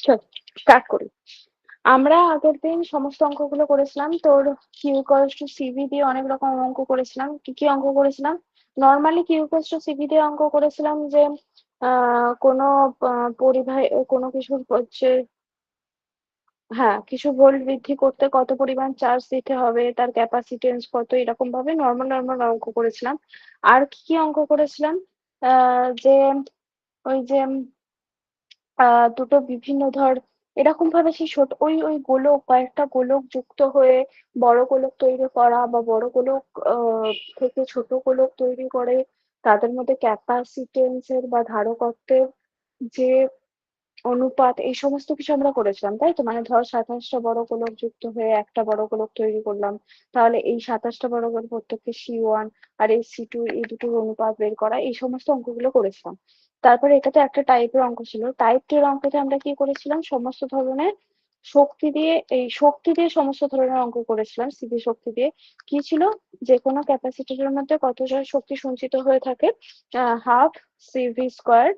চল স্টার্ট করি। আমরা আগের দিন সমস্ত অঙ্কগুলো করেছিলাম তোর কিউ ইকুয়ালস টু সিভি দিয়ে অনেক রকম অঙ্ক করেছিলাম। কি কি অঙ্ক করেছিলাম? Normally Q equals to CV দিয়ে অঙ্ক করেছিলাম যে কোনো পরিবাহী কোনো কিছুর হচ্ছে, হ্যাঁ, কিছু ভোল্ট বৃদ্ধি করতে কত পরিমাণ চার্জ দিতে হবে, তার ক্যাপাসিটেন্স কত, এরকম ভাবে নর্মাল নর্মাল অঙ্ক করেছিলাম। আর কি কি অঙ্ক করেছিলাম? যে ওই যে দুটো বিভিন্ন ধর এরকম ভাবে সেই ছোট ওই ওই গোলক, কয়েকটা গোলক যুক্ত হয়ে বড় গোলক তৈরি করা, বা বড় গোলক থেকে ছোট গোলক তৈরি করে তাদের মধ্যে ক্যাপাসিটেন্সের বা ধারকত্বের যে অনুপাত, এই সমস্ত কিছু আমরা করেছিলাম, তাই তো? মানে ধর 27টা বড় গোলক যুক্ত হয়ে একটা বড় গোলক তৈরি করলাম, তাহলে এই 27টা বড় গোলক প্রত্যেককে C1 আর এই C2, এই দুটোর অনুপাত বের করা, এই সমস্ত অঙ্কগুলো করেছিলাম। তারপরে এটা তো একটা টাইপের অঙ্ক ছিল। টাইপ 2 এর অঙ্কতে আমরা কি করেছিলাম? সমস্ত ধরনের শক্তি দিয়ে সমস্ত ধরনের অঙ্ক করেছিলাম। সিভি শক্তি দিয়ে কি ছিল? যে কোনো ক্যাপাসিটরের মধ্যে কতটা শক্তি সঞ্চিত হয়ে থাকে, হাফ সিভি স্কোয়ার।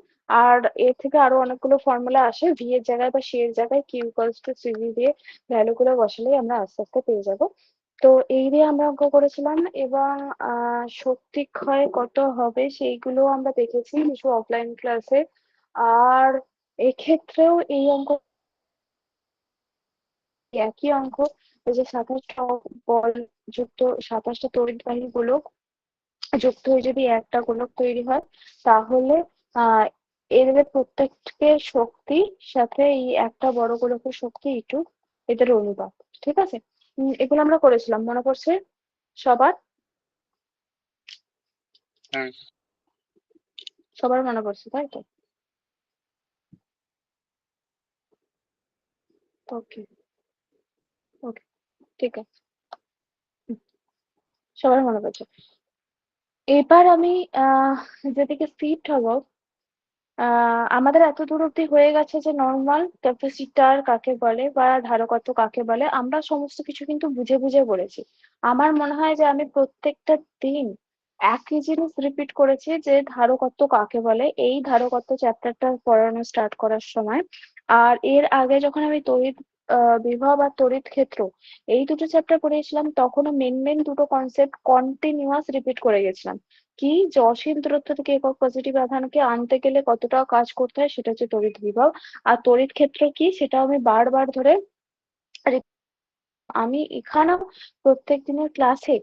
আর এর থেকে আরো অনেকগুলো ফর্মুলা আসে, ভি এর জায়গায় বা সি এর জায়গায় কিউ ইকুয়ালস টু সিভি দিয়ে ভ্যালু গুলো বসালেই আমরা আস্তে আস্তে পেয়ে যাব। তো এই দিয়ে আমরা অঙ্ক করেছিলাম, এবং শক্তি ক্ষয় কত হবে সেইগুলো আমরা দেখেছি কিছু অফলাইন ক্লাসে। আর এক্ষেত্রেও এই অঙ্ক একই অঙ্ক, ওই যে 27টা বল যুক্ত, 27টা তড়িৎবাহী গোলক যুক্ত হয়ে যদি একটা গোলক তৈরি হয়, তাহলে আহ এদের প্রত্যেকের শক্তি সাথে এই একটা বড় গোলকের শক্তি ইটু এদের অনুপাত। ঠিক আছে? এগুলো আমরা করেছিলাম, মনে পড়ছে সবার? হ্যাঁ। সবার মনে পড়ছে, তাই তো? ওকে, ওকে, ঠিক আছে। সবার মনে পড়ছে। এবার আমি যেদিকে শিফট হব, আমাদের এত দূর অব্দি হয়ে গেছে যে নর্মাল ক্যাপাসিটার কাকে বলে বা ধারকত্ব কাকে বলে আমরা সমস্ত কিছু কিন্তু বুঝে বুঝে পড়েছি। আমার মনে হয় যে আমি প্রত্যেকটা দিন একই জিনিস রিপিট করেছি, যে ধারকত্ব কাকে বলে এই ধারকত্ব চ্যাপ্টারটা পড়ানো স্টার্ট করার সময়। আর এর আগে যখন আমি তড়িৎ বিভব আর তড়িৎ ক্ষেত্র এই দুটো চ্যাপ্টার পড়িয়েছিলাম, তখনও মেন মেন দুটো কনসেপ্ট কন্টিনিউয়াস রিপিট করে গেছিলাম। কি? যে অসীম দূরত্ব থেকে একক পজিটিভ আধানকে আনতে গেলে কতটা কাজ করতে হয়, সেটা হচ্ছে তড়িৎ বিভব। আর তড়িৎ ক্ষেত্র কি, সেটা আমি বারবার ধরে আমি এখানেও প্রত্যেক দিনের ক্লাসে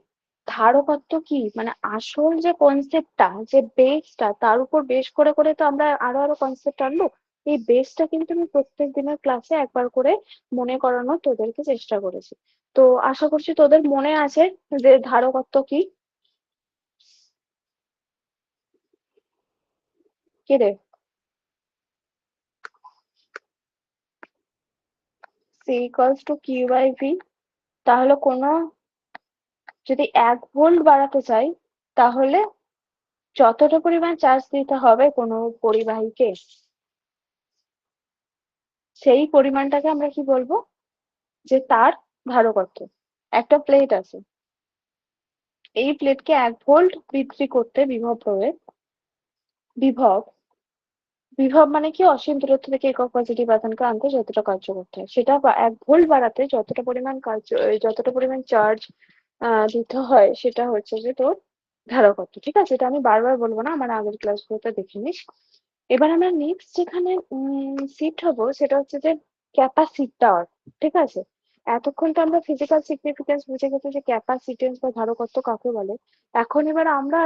ধারকত্ব কি, মানে আসল যে কনসেপ্টটা, যে বেসটা, তার উপর বেস করে করে তো আমরা আরো আরো কনসেপ্ট আনবো। এই বেসটা কিন্তু আমি প্রত্যেক দিনের ক্লাসে একবার করে মনে করানোর তোদেরকে চেষ্টা করেছি। তো আশা করছি তোদের মনে আছে যে ধারকত্ব কি। কি রে? C equals to Q by V. তাহলে কোনো যদি 1 ভোল্ট বাড়াতে চাই, তাহলে যতটা পরিমাণ চার্জ দিতে হবে কোনো পরিবাহীকে, সেই পরিমাণটাকে আমরা কি বলবো? যে তার ধারকত্ব। একটা প্লেট আছে, এই প্লেটকে 1 ভোল্ট বৃদ্ধি করতে বিভব প্রয়োগ, বিভব বিভব মানে কি? অসীম দূরত্ব থেকে একক পজিটিভ আধানকে আনতে যতটা কার্য করতে হয়, সেটা 1 ভোল্ট বাড়াতে যতটা পরিমাণ কার্য, যতটা পরিমাণ চার্জ দিতে হয়, সেটা হচ্ছে যে তোর ধারকত্ব। ঠিক আছে? এটা আমি বারবার বলবো না, আমার আগের ক্লাসগুলোতে দেখে নিস। এবার আমরা নেক্সট যেখানে শিফট হব, সেটা হচ্ছে যে ক্যাপাসিটর। ঠিক আছে? এতক্ষণ তো আমরা ফিজিক্যাল সিগনিফিকেন্স বুঝে গেছি যে ক্যাপাসিটেন্স বা ধারকত্ব কাকে বলে। এখন এবার আমরা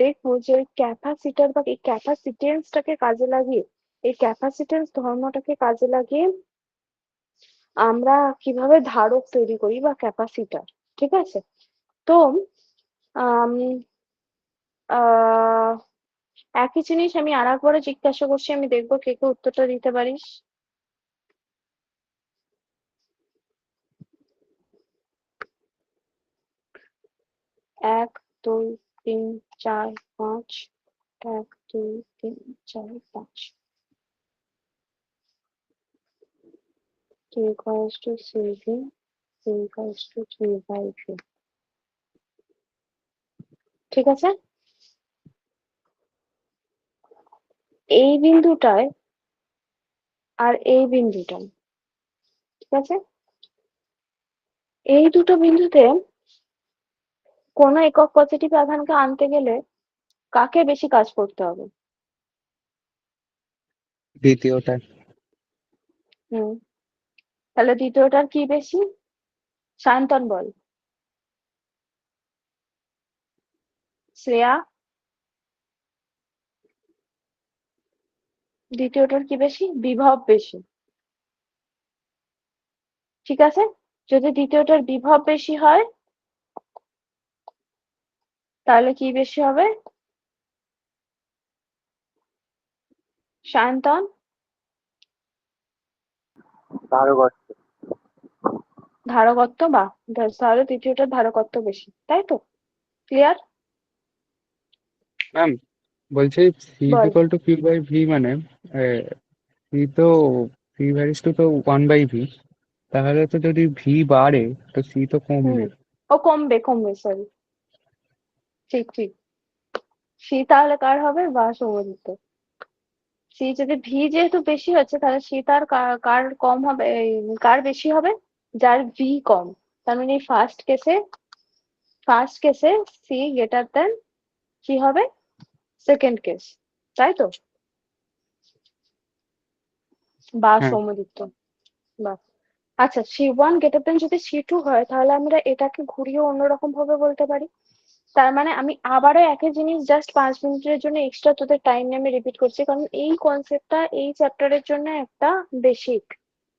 দেখবো যে ওই ক্যাপাসিটর বা এই ক্যাপাসিটেন্সটাকে কাজে লাগিয়ে, এই ক্যাপাসিটেন্স ধর্মটাকে কাজে লাগিয়ে আমরা কিভাবে ধারক তৈরি করি বা ক্যাপাসিটর। ঠিক আছে? তো আম, আহ একই জিনিস আমি আর একবারও জিজ্ঞাসা করছি, আমি দেখবো কে কে উত্তরটা দিতে পারিস। 1 2 3 4 5। 1 2 3 4 5 K equals to CV, K equals to Q by V। ঠিক আছে? এই বিন্দুটায় আর এই বিন্দুটা, ঠিক আছে? এই দুটো বিন্দুতে কোনো একক পজিটিভ আধানকে আনতে গেলে কাকে বেশি কাজ করতে হবে? দ্বিতীয়টা। হুম, তাহলে দ্বিতীয়টার কি বেশি? সায়ন্তন বল। শ্রেয়া, দ্বিতীয়টার কি বেশি? বিভব বেশি, ঠিক আছে? যদি দ্বিতীয়টার বিভব বেশি হয় তাহলে কি বেশি হবে? সায়ন্তন, ধারকত্ব। ধারকত্ব, বা তাহলে তৃতীয়টার ধারকত্ব বেশি, তাই তো? ক্লিয়ার? ম্যাম বলছি সি ইজ বল। Equal to Q by V মানে সি তো সি ভ্যারিস টু তো 1/v, তাহলে তো যদি ভি বাড়ে তো সি তো হুম, কমবে। ও কমবে, কমবে, সরি, ঠিক ঠিক। সি তাহলে কার হবে? বা সৌম্যদীপ্ত। সি যদি ভি যেহেতু বেশি হচ্ছে তাহলে সি তার কার কম হবে, কার বেশি হবে? যার ভি কম। তার মানে ফার্স্ট কেসে সি গ্রেটার দেন কি হবে? সেকেন্ড কেস, তাই তো? বা হ্যাঁ সৌম্যদীপ্ত, বা। আচ্ছা, C1 গ্রেটার দেন যদি C2 হয় তাহলে আমরা এটাকে ঘুরিয়ে অন্যরকম ভাবে বলতে পারি। তার মানে আমি আবারও একই জিনিস জাস্ট 5 মিনিটের জন্য এক্সট্রা তোদের টাইম নিয়ে আমি রিপিট করছি, কারণ এই কনসেপ্টটা এই চ্যাপ্টারের জন্য একটা বেসিক,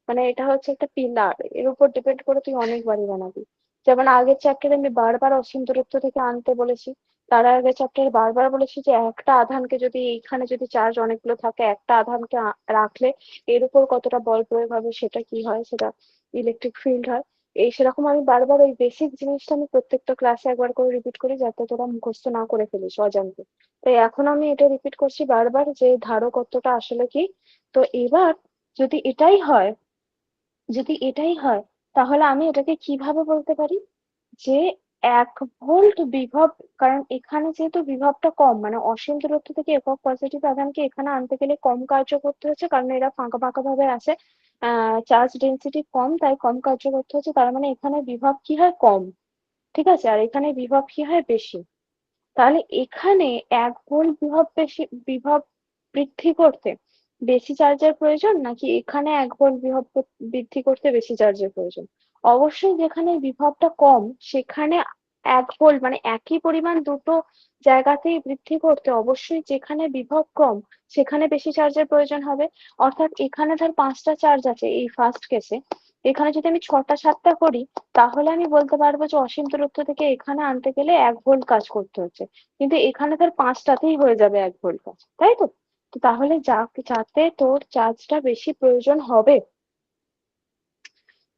মানে এটা হচ্ছে একটা পিলার, এর উপর ডিপেন্ড করে তুই অনেকবারই বানাবি। যেমন আগের চ্যাপ্টারে আমি বারবার অসীম দূরত্ব থেকে আনতে বলেছি, তার আগের চ্যাপ্টারে বারবার বলেছি যে একটা আধানকে যদি এইখানে যদি চার্জ অনেকগুলো থাকে, একটা আধানকে রাখলে এর উপর কতটা বল প্রয়োগ হবে, সেটা কি হয়, সেটা ইলেকট্রিক ফিল্ড হয়। এই সেরকম আমি বারবার ওই বেসিক জিনিসটা আমি প্রত্যেকটা ক্লাসে একবার করে রিপিট করি যাতে তোরা মুখস্থ না করে ফেলিস অজান্তে। তাই এখন আমি এটা রিপিট করছি বারবার যে ধারকত্বটা আসলে কি। তো এবার যদি এটাই হয়, যদি এটাই হয় তাহলে আমি এটাকে কিভাবে বলতে পারি যে 1 ভোল্ট বিভব, কারণ এখানে যেহেতু বিভবটা কম, মানে অসীম দূরত্ব থেকে একক পজিটিভ আধানকে এখানে আনতে গেলে কম কার্য করতে হচ্ছে, কারণ এরা ফাঁকা ফাঁকা ভাবে আসে, চার্জ ডেন্সিটি কম, তাই কম কার্য করতে হচ্ছে, তার মানে এখানে বিভব কি হয়? কম, ঠিক আছে? আর এখানে বিভব কি হয়? বেশি। তাহলে এখানে 1 ভোল্ট বিভব বৃদ্ধি করতে বেশি চার্জের প্রয়োজন, নাকি এখানে 1 ভোল্ট বিভব বৃদ্ধি করতে বেশি চার্জের প্রয়োজন? অবশ্যই যেখানে বিভবটা কম সেখানে 1 ভোল্ট মানে একই পরিমাণ দুটো জায়গাতেই বৃদ্ধি করতে অবশ্যই যেখানে বিভব কম সেখানে বেশি চার্জের প্রয়োজন হবে। অর্থাৎ এখানে ধর 5টা চার্জ আছে এই ফার্স্ট কেসে, এখানে যদি আমি 6টা 7টা করি তাহলে আমি বলতে পারবো যে অসীম দূরত্ব থেকে এখানে আনতে গেলে 1 ভোল্ট কাজ করতে হচ্ছে, কিন্তু এখানে তার 5টাতেই হয়ে যাবে 1 ভোল্ট কাজ, তাই তো? তো তাহলে যাতে তোর চার্জটা বেশি প্রয়োজন হবে,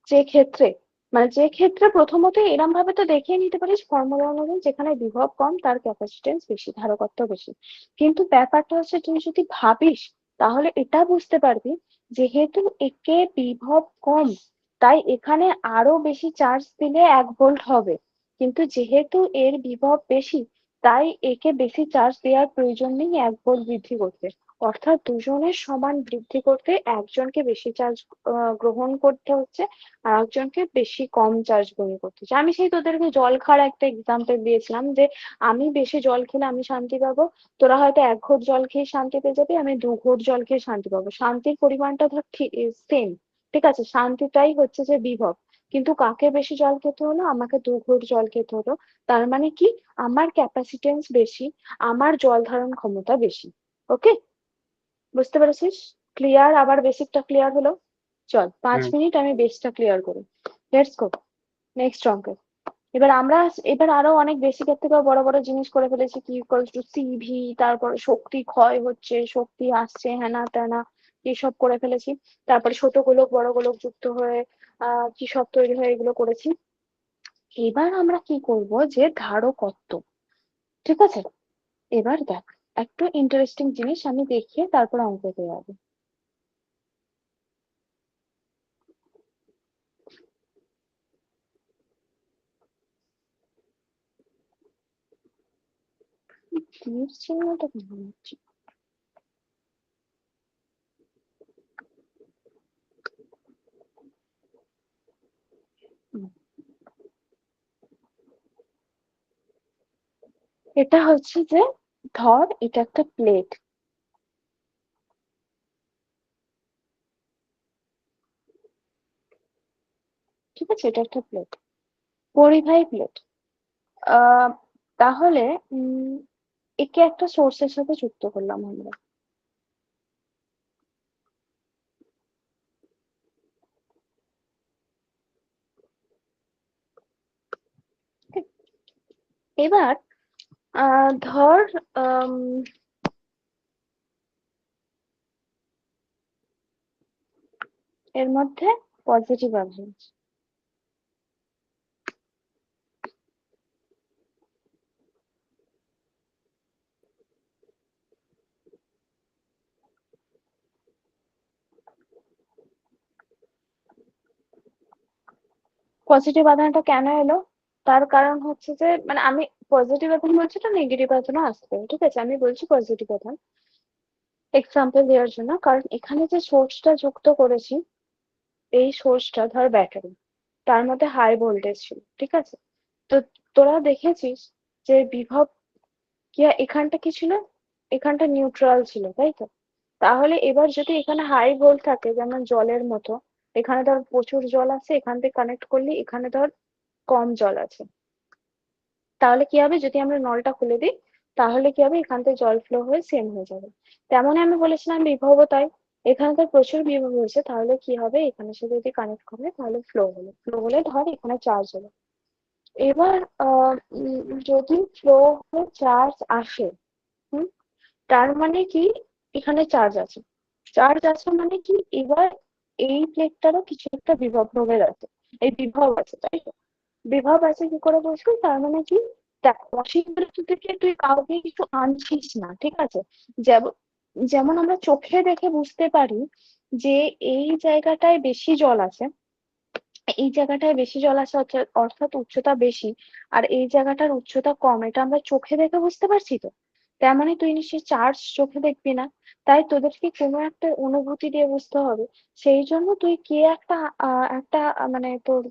যে ক্ষেত্রে, মানে যে ক্ষেত্রে প্রথমত এরম ভাবে তো দেখিয়ে নিতে পারিস ফর্মুলা অনুযায়ী যেখানে বিভব কম তার ক্যাপাসিটেন্স বেশি, ধারকত্ব বেশি। কিন্তু ব্যাপারটা হচ্ছে তুই যদি ভাবিস তাহলে এটা বুঝতে পারবি যেহেতু একে বিভব কম তাই এখানে আরো বেশি চার্জ দিলে 1 ভোল্ট হবে, কিন্তু যেহেতু এর বিভব বেশি তাই একে বেশি চার্জ দেওয়ার প্রয়োজন নেই 1 ভোল্ট বৃদ্ধি করতে। অর্থাৎ দুজনের সমান বৃদ্ধি করতে একজনকে বেশি চার্জ গ্রহণ করতে হচ্ছে আর একজনকে বেশি কম চার্জ গ্রহণ করতে হচ্ছে। আমি সেই তোদেরকে জল খাওয়ার একটা এক্সাম্পল দিয়েছিলাম যে আমি বেশি জল খেলে আমি শান্তি পাবো, তোরা হয়তো 1 ঘট জল খেয়ে শান্তি পেয়ে যাবি, আমি 2 ঘট জল খেয়ে শান্তি পাবো, শান্তির পরিমাণটা ধর সেম, ঠিক আছে? শান্তিটাই হচ্ছে যে বিভব, কিন্তু কাকে বেশি জল খেতে হলো? আমাকে 2 ঘট জল খেতে হলো। তার মানে কি, আমার ক্যাপাসিটেন্স বেশি, আমার জল ধারণ ক্ষমতা বেশি। ওকে, বুঝতে পেরেছিস? ক্লিয়ার? আবার বেসিকটা ক্লিয়ার হলো। চল 5 মিনিট আমি বেসটা ক্লিয়ার করি। লেটস গো নেক্সট অঙ্কে। এবার আরো অনেক বেসিকের থেকেও বড় বড় জিনিস করে ফেলেছি, কি ইকুয়ালস টু সিভি, তারপরে শক্তি ক্ষয় হচ্ছে, শক্তি আসছে, হ্যানা ত্যানা এসব করে ফেলেছি। তারপরে ছোট গোলক বড় গোলক যুক্ত হয়ে কি সব তৈরি হয়ে এগুলো করেছি। এবার আমরা কি করব যে ধারকত্ব, ঠিক আছে? এবার দেখ, একটু ইন্টারেস্টিং জিনিস আমি দেখিয়ে তারপর অঙ্কতে যাবো। তীর চিহ্নটা কেমন হচ্ছে? এটা হচ্ছে যে, ধর এটা একটা প্লেট, ঠিক আছে, এটা একটা প্লেট, পরিবাহী প্লেট। আহ তাহলে একে একটা সোর্সের সাথে যুক্ত করলাম আমরা। ঠিক? এবার ধর এর মধ্যে পজিটিভ আধান আছে। পজিটিভ আধানটা কেন এলো? তার কারণ হচ্ছে যে, মানে আমি পজিটিভ আধান বলছি, তো নেগেটিভ আধানও আসতে পারে, ঠিক আছে, আমি বলছি পজিটিভ আধান এক্সাম্পল দেওয়ার জন্য। কারণ এখানে যে সোর্সটা যুক্ত করেছি, এই সোর্সটা ধর ব্যাটারি, তার মধ্যে হাই ভোল্টেজ ছিল, ঠিক আছে। তো তোরা দেখেছিস যে বিভব কি এখানটা কি ছিল, এখানটা নিউট্রাল ছিল, তাই তো? তাহলে এবার যদি এখানে হাই ভোল্ট থাকে, যেমন জলের মতো, এখানে ধর প্রচুর জল আছে, এখান থেকে কানেক্ট করলে এখানে ধর কম জল আছে, তাহলে কি হবে, যদি আমরা নলটা খুলে দিই, তাহলে কি হবে, এখান থেকে জল ফ্লো হয়ে সেম হয়ে যাবে। তেমনই আমি বলেছিলাম বিভব তাই, এখানে তো প্রচুর বিভব হয়েছে, তাহলে কি হবে, এখানে সাথে যদি কানেক্ট করে তাহলে ফ্লো হলে ধর এখানে চার্জ হলো। এবার যদি ফ্লো হয়ে চার্জ আসে, হুম, তার মানে কি, এখানে চার্জ আছে, চার্জ আছে মানে কি, এবার এই প্লেটটারও কিছু একটা বিভব প্রভেদ আছে, এই বিভব আছে, তাই তো? বিভব আছে কি করে বুঝবি, তার মানে কি, দেখ অসীমদূরত্ব থেকে তুই কাউকে কিছু আনছিস না, ঠিক আছে। যেমন যেমন আমরা চোখে দেখে বুঝতে পারি যে এই জায়গাটায় বেশি জল আছে, এই জায়গাটায় বেশি জল আছে, অর্থাৎ উচ্চতা বেশি, আর এই জায়গাটার উচ্চতা কম, এটা আমরা চোখে দেখে বুঝতে পারছি তো। তেমনি তুই নিশ্চয়ই চার্জ চোখে দেখবি না, তাই তোদেরকে কোনো একটা অনুভূতি দিয়ে বুঝতে হবে। সেই জন্য তুই কি একটা মানে তোর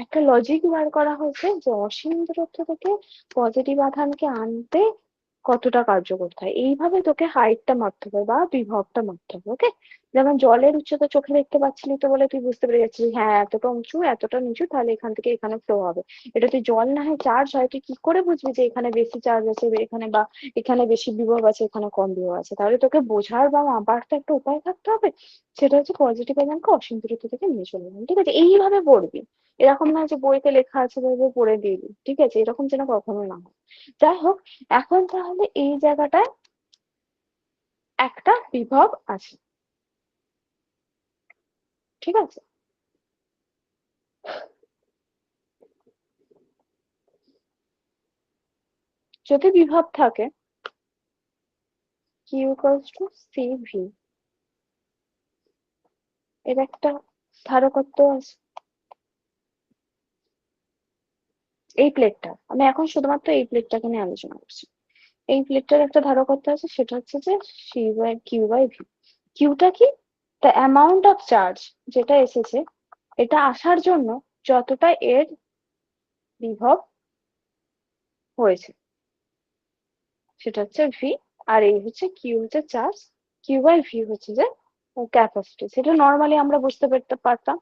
একটা লজিক বার করা হয়েছে যে অসীম দূরত্ব থেকে পজিটিভ আধানকে আনতে কতটা কার্যকর হয়, এইভাবে তোকে হাইটটা মাপতে হবে বা বিভবটা মাপতে হবে, ওকে। যেমন জলের উচ্চতা চোখে দেখতে পাচ্ছিলি তো বলে তুই বুঝতে পেরে যাচ্ছিস, হ্যাঁ এতটা উঁচু এতটা নিচু, তাহলে এখান থেকে এখানে ফ্লো হবে। এটা তুই জল না হয় চার্জ হয়, তুই কি করে বুঝবি যে এখানে বেশি চার্জ আছে এখানে, বা এখানে বেশি বিভব আছে এখানে কম বিভব আছে? তাহলে তোকে বোঝার বা মাপার তো একটা উপায় থাকতে হবে, সেটা হচ্ছে পজিটিভ আধানকে অসীম দূরত্ব থেকে নিয়ে চলে যাবেন, ঠিক আছে, এইভাবে পড়বি। এরকম না যে বইতে লেখা আছে ভেবে পড়ে দিবি, ঠিক আছে, এরকম যেন কখনো না হয়। যাই হোক, এখন তাহলে এই জায়গাটায় একটা বিভব আছে, ঠিক আছে। যদি বিভব থাকে Q equals to C V, এর একটা ধারকত্ব আছে, এই প্লেটটা, আমি এখন শুধুমাত্র এই প্লেটটাকে নিয়ে আলোচনা করছি। এই প্লেটটার একটা ধারকত্ব আছে, সেটা হচ্ছে যে C by Q by V. কিউটা কি, দ্য অ্যামাউন্ট অফ চার্জ যেটা এসেছে, এটা আসার জন্য যতটা এর বিভব হয়েছে, সেটা হচ্ছে ভি। আর এই হচ্ছে কিউ, হচ্ছে চার্জ, কিউ বাই ভি হচ্ছে যে ক্যাপাসিটি, সেটা নর্মালি আমরা বুঝতে পারতাম।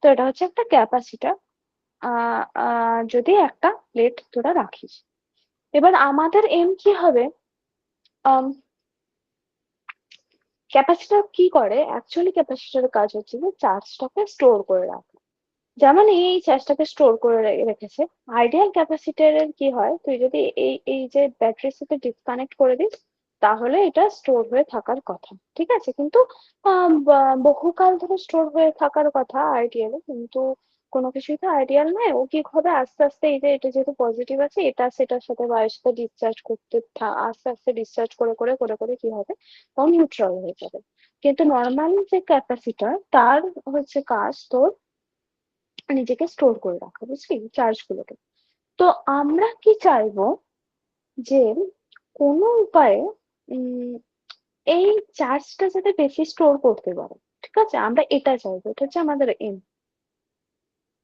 তো এটা হচ্ছে একটা ক্যাপাসিটার, যদি একটা প্লেট তোরা রাখিস। এবার আমাদের এম কি হবে, ক্যাপাসিটর কি করে, অ্যাকচুয়ালি ক্যাপাসিটরের কাজ হচ্ছে যে চার্জটাকে স্টোর করে রাখা, যেমন এই চার্জটাকে স্টোর করে রেখেছে। আইডিয়াল ক্যাপাসিটরের কি হয়, তুই যদি এই যে ব্যাটারির সাথে ডিসকানেক্ট করে দিস, তাহলে এটা স্টোর হয়ে থাকার কথা, ঠিক আছে। কিন্তু বহুকাল ধরে স্টোর হয়ে থাকার কথা আইডিয়ালে, কিন্তু কোনো কিছুই তো আইডিয়াল নয়, ও কি হবে, আস্তে আস্তে এই যে এটা যেহেতু পজিটিভ আছে, এটা সেটার সাথে বা এর সাথে ডিসচার্জ করতে আস্তে আস্তে ডিসচার্জ করে করে করে করে কি হবে, ও নিউট্রাল হয়ে যাবে। কিন্তু নর্মাল যে ক্যাপাসিটর, তার হচ্ছে কাজ তোর নিজেকে স্টোর করে রাখা, বুঝলি, চার্জ গুলোকে। তো আমরা কি চাইবো, যে কোনো উপায়ে উম এই চার্জটা যাতে বেশি স্টোর করতে পারে, ঠিক আছে, আমরা এটা চাইবো, এটা হচ্ছে আমাদের এম।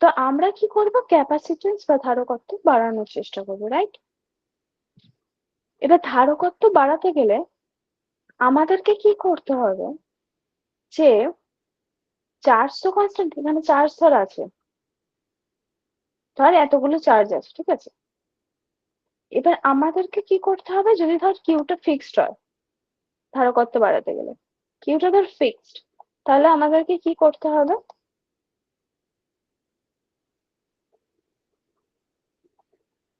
তো আমরা কি করব, ক্যাপাসিটেন্স বা ধারকত্ব বাড়ানোর চেষ্টা করবো, রাইট? এবার ধারকত্ব বাড়াতে গেলে আমাদেরকে কি করতে হবে, যে চার্জ তো কনস্ট্যান্ট, এখানে চার্জ ধর আছে, ধর এতগুলো চার্জ আছে, ঠিক আছে? এবার আমাদেরকে কি করতে হবে, যদি ধর কিউটা ফিক্সড হয় ধারকত্ব বাড়াতে গেলে, কিউটা ধর ফিক্সড, তাহলে আমাদেরকে কি করতে হবে,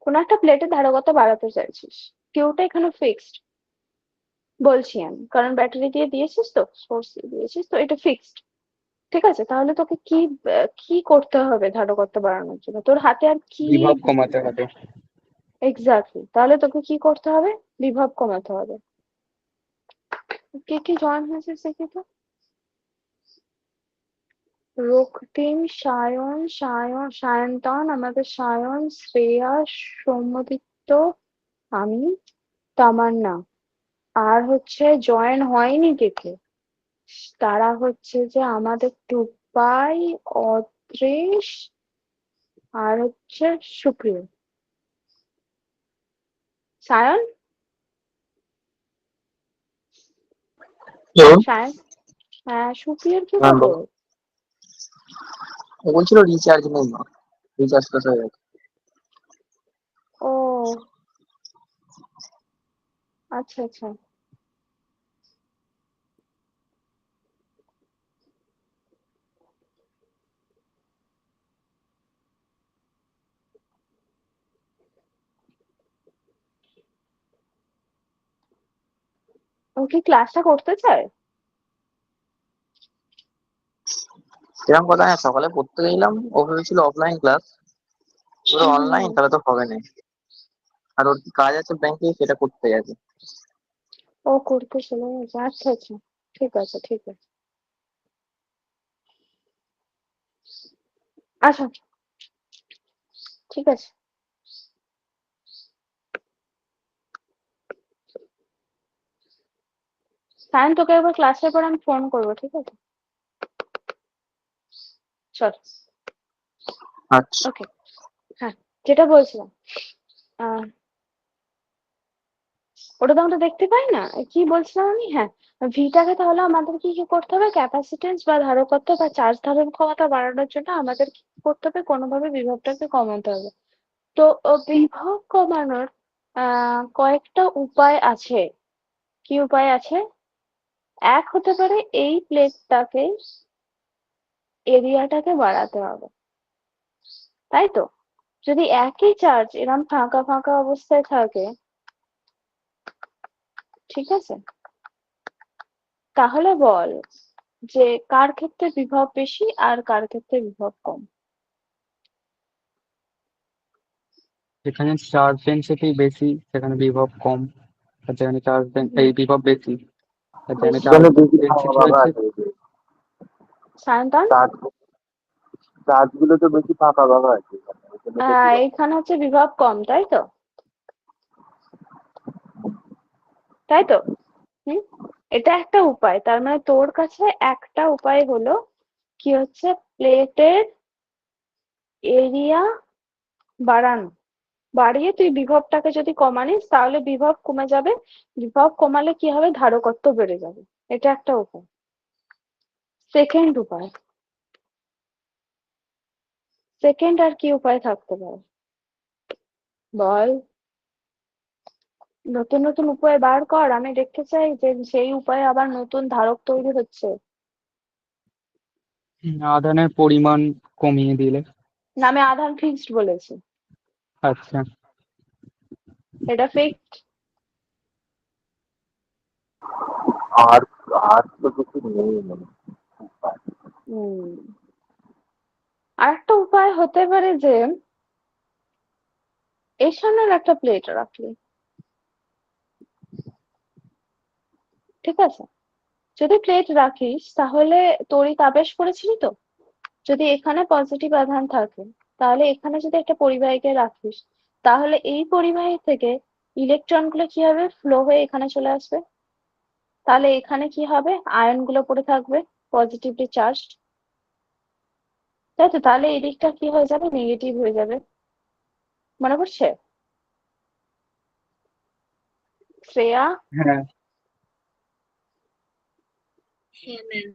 কোন একটা প্লেটের ধারকত্ব বাড়াতে চাইছিস, কিউটা এখানে ফিক্সড বলছি আমি, কারণ ব্যাটারি দিয়ে দিয়েছিস তো, সোর্স দিয়ে দিয়েছিস তো, এটা ফিক্সড, ঠিক আছে? তাহলে তোকে কি করতে হবে ধারকত্ব বাড়ানোর জন্য, তোর হাতে আর কি? বিভব কমাতে হবে। এক্স্যাক্টলি, তাহলে তোকে কি করতে হবে, বিভব কমাতে হবে। কে কি জয়েন হয়েছে দেখি তো, রক্তিম, সায়ন্তন, আমাদের সায়ন, শ্রেয়া, সৌম্যদীপ্ত, আমি, তামান্না। আর হচ্ছে জয়েন হয়নি কে কে, তারা হচ্ছে যে আমাদের টুপাই, অদ্রেশ, আর হচ্ছে সুপ্রিয়। সায়ন, হ্যালো। সায়ন, হ্যাঁ, সুপ্রিয়র কি হ্যাঁ খবর? বলো। ও বলছিল রিচার্জ নেই, মা রিচার্জ শেষ হয়ে গেছে। ও আচ্ছা আচ্ছা, ও কি ক্লাসটা করতে চায়? সেরকম কথা না, সকালে পড়তে গেলাম, ও ভেবেছিল অফলাইন ক্লাস, পুরো হুম হুম অনলাইন, হুম। তাহলে তো হবে না। আর ওর কি কাজ আছে ব্যাংকে, সেটা করতে গেছে। ও করতে চলে গেছে, আচ্ছা আচ্ছা, ঠিক আছে ঠিক আছে, আচ্ছা ঠিক আছে। সায়ন, তোকে একবার ক্লাসের পর আমি ফোন করবো, ঠিক আছে? চল। আচ্ছা। ওকে। হ্যাঁ, যেটা বলছিলাম, আহ ওটা তো আমরা দেখতে পাই না, কি বলছিলাম আমি, হ্যাঁ, ভিটাকে তাহলে আমাদের কি কি করতে হবে, ক্যাপাসিটেন্স বা ধারকত্ব বা চার্জ ধারণ ক্ষমতা বাড়ানোর জন্য আমাদের কি করতে হবে, কোনোভাবে বিভবটাকে কমাতে হবে। তো বিভব কমানোর কয়েকটা উপায় আছে। কি উপায় আছে? এক হতে পারে এই প্লেটটাকে, এরিয়াটাকে বাড়াতে হবে, তাই তো? যদি একই চার্জ এরম ফাঁকা ফাঁকা অবস্থায় থাকে, ঠিক আছে, তাহলে বল যে কার ক্ষেত্রে বিভব বেশি আর কার ক্ষেত্রে বিভব কম। যেখানে চার্জ ডেনসিটি বেশি সেখানে বিভব কম, আর যেখানে এই বিভব বেশি আর যেখানে বেশি চার্জ এখানে বেশি ফাঁকা ডেনসিটি ফাঁকা হচ্ছে। আছে, সায়ন্তন, চার্জ চার্জ গুলো তো বেশি ফাঁকা ফাঁকা আছে এখানে, ওই জন্য বেশি ফাঁকা। এখানে হচ্ছে বিভব কম, তাই তো? তাই তো? হুম, এটা একটা উপায়, তার মানে তোর কাছে একটা উপায় হলো কি হচ্ছে, প্লেটের এরিয়া বাড়ানো, বাড়িয়ে তুই বিভবটাকে যদি কমানিস তাহলে বিভব কমে যাবে, বিভব কমালে কি হবে, ধারকত্ব বেড়ে যাবে। এটা একটা উপায়। সেকেন্ড উপায়, সেকেন্ড আর কি উপায় থাকতে পারে বল, নতুন নতুন উপায় বার কর, আমি দেখতে চাই যে সেই উপায়ে আবার নতুন ধারক তৈরি হচ্ছে। আধানের পরিমাণ কমিয়ে দিলে। না, আমি আধান ফিক্সড বলেছি, আচ্ছা। এটা ফিক্সড। আর আর তো কিছু নেই মনে হয়। হম, আরেকটা উপায় হতে পারে যে এর সামনে একটা প্লেট রাখলি, ঠিক আছে? যদি প্লেট রাখিস তাহলে তড়িৎ আবেশ করেছিলি তো, যদি এখানে পজিটিভ আধান থাকে তাহলে এখানে যদি একটা পরিবাহীকে রাখিস, তাহলে এই পরিবাহী থেকে ইলেকট্রন গুলো কি হবে, ফ্লো হয়ে এখানে চলে আসবে, তাহলে এখানে কি হবে, আয়ন গুলো পড়ে থাকবে, পজিটিভলি চার্জড, তাই তো, তাহলে এই দিকটা কি হয়ে যাবে, নেগেটিভ হয়ে যাবে। মনে পড়ছে? শ্রেয়া, হ্যাঁ হ্যাঁ ম্যাম।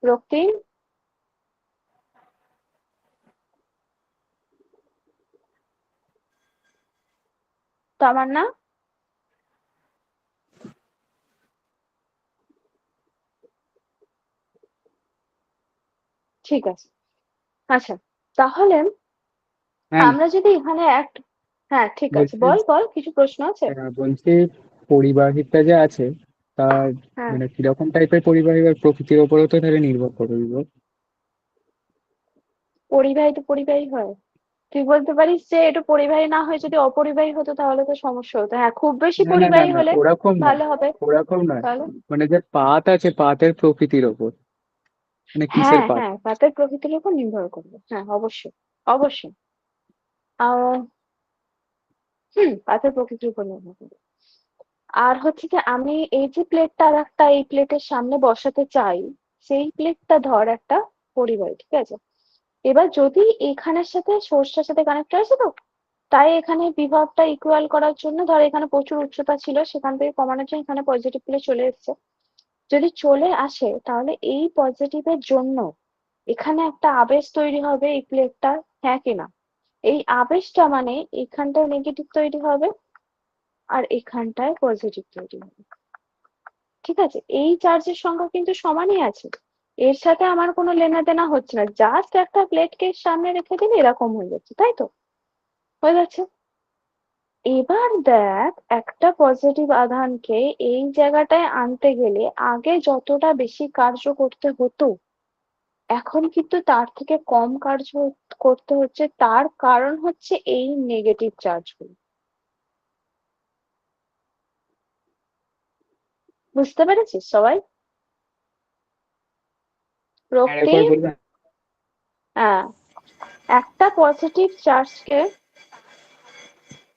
রক্তিম, তামান্না, ঠিক আছে। আচ্ছা, তাহলে ম্যাম, আমরা যদি এখানে হ্যাঁ ঠিক আছে, বলছি বল বল, কিছু প্রশ্ন আছে? বলছি পরিবাহিতা যে আছে তার হ্যাঁ, মানে কিরকম টাইপের পরিবাহী আর প্রকৃতির ওপরেও তো তাহলে নির্ভর করে বিভব। পরিবাহী তো পরিবাহী হয়। তুই বলতে পারিস যে এটা পরিবাহী না হয়ে যদি অপরিবাহী হতো তাহলে তো সমস্যা হতো। হ্যাঁ, খুব বেশি না না না পরিবাহী না, হলে ওরকম নয়, ভালো হবে। ওরকম নয়। তাহলে মানে যে পাত আছে পাতের প্রকৃতির ওপর, মানে কিসের হ্যাঁ পাত। হ্যাঁ, পাতের প্রকৃতির উপর নির্ভর করবে, হ্যাঁ অবশ্যই, অবশ্যই। আহ পাতের প্রকৃতির উপর নির্ভর করবে। আর হচ্ছে যে আমি এই যে প্লেটটা আর একটা এই প্লেটের সামনে বসাতে চাই, সেই প্লেটটা ধর একটা পরিবাহী, ঠিক আছে? এবার যদি এখানের সাথে সোর্সটার সাথে কানেক্ট হয়েছে তো, তাই এখানে বিভবটা ইকুয়াল করার জন্য ধর এখানে প্রচুর উচ্চতা ছিল, সেখান থেকে কমানোর জন্য এখানে পজিটিভ প্লেট চলে এসেছে। যদি চলে আসে তাহলে এই পজিটিভের জন্য এখানে একটা আবেশ তৈরি হবে এই প্লেটটার, হ্যাঁ কিনা? এই আবেশটা মানে এখানটায় নেগেটিভ তৈরি হবে আর এখানটায় পজিটিভ তৈরি হবে। ঠিক আছে, এই চার্জের সংখ্যা কিন্তু সমানই আছে, এর সাথে আমার কোনো লেনা দেনা হচ্ছে না, জাস্ট একটা প্লেটকে সামনে রেখে দিলে এরকম হয়ে যাচ্ছে, তাই তো? হয়ে যাচ্ছে। এবার দেখ, একটা পজিটিভ আধানকে এই জায়গাটায় আনতে গেলে আগে যতটা বেশি কার্য করতে হতো, এখন কিন্তু তার থেকে কম কার্য করতে হচ্ছে। তার কারণ হচ্ছে এই নেগেটিভ চার্জগুলো। বুঝতে পেরেছিস সবাই? আর একবার রক্তিম, বলবেন? হ্যাঁ, একটা পজিটিভ চার্জকে,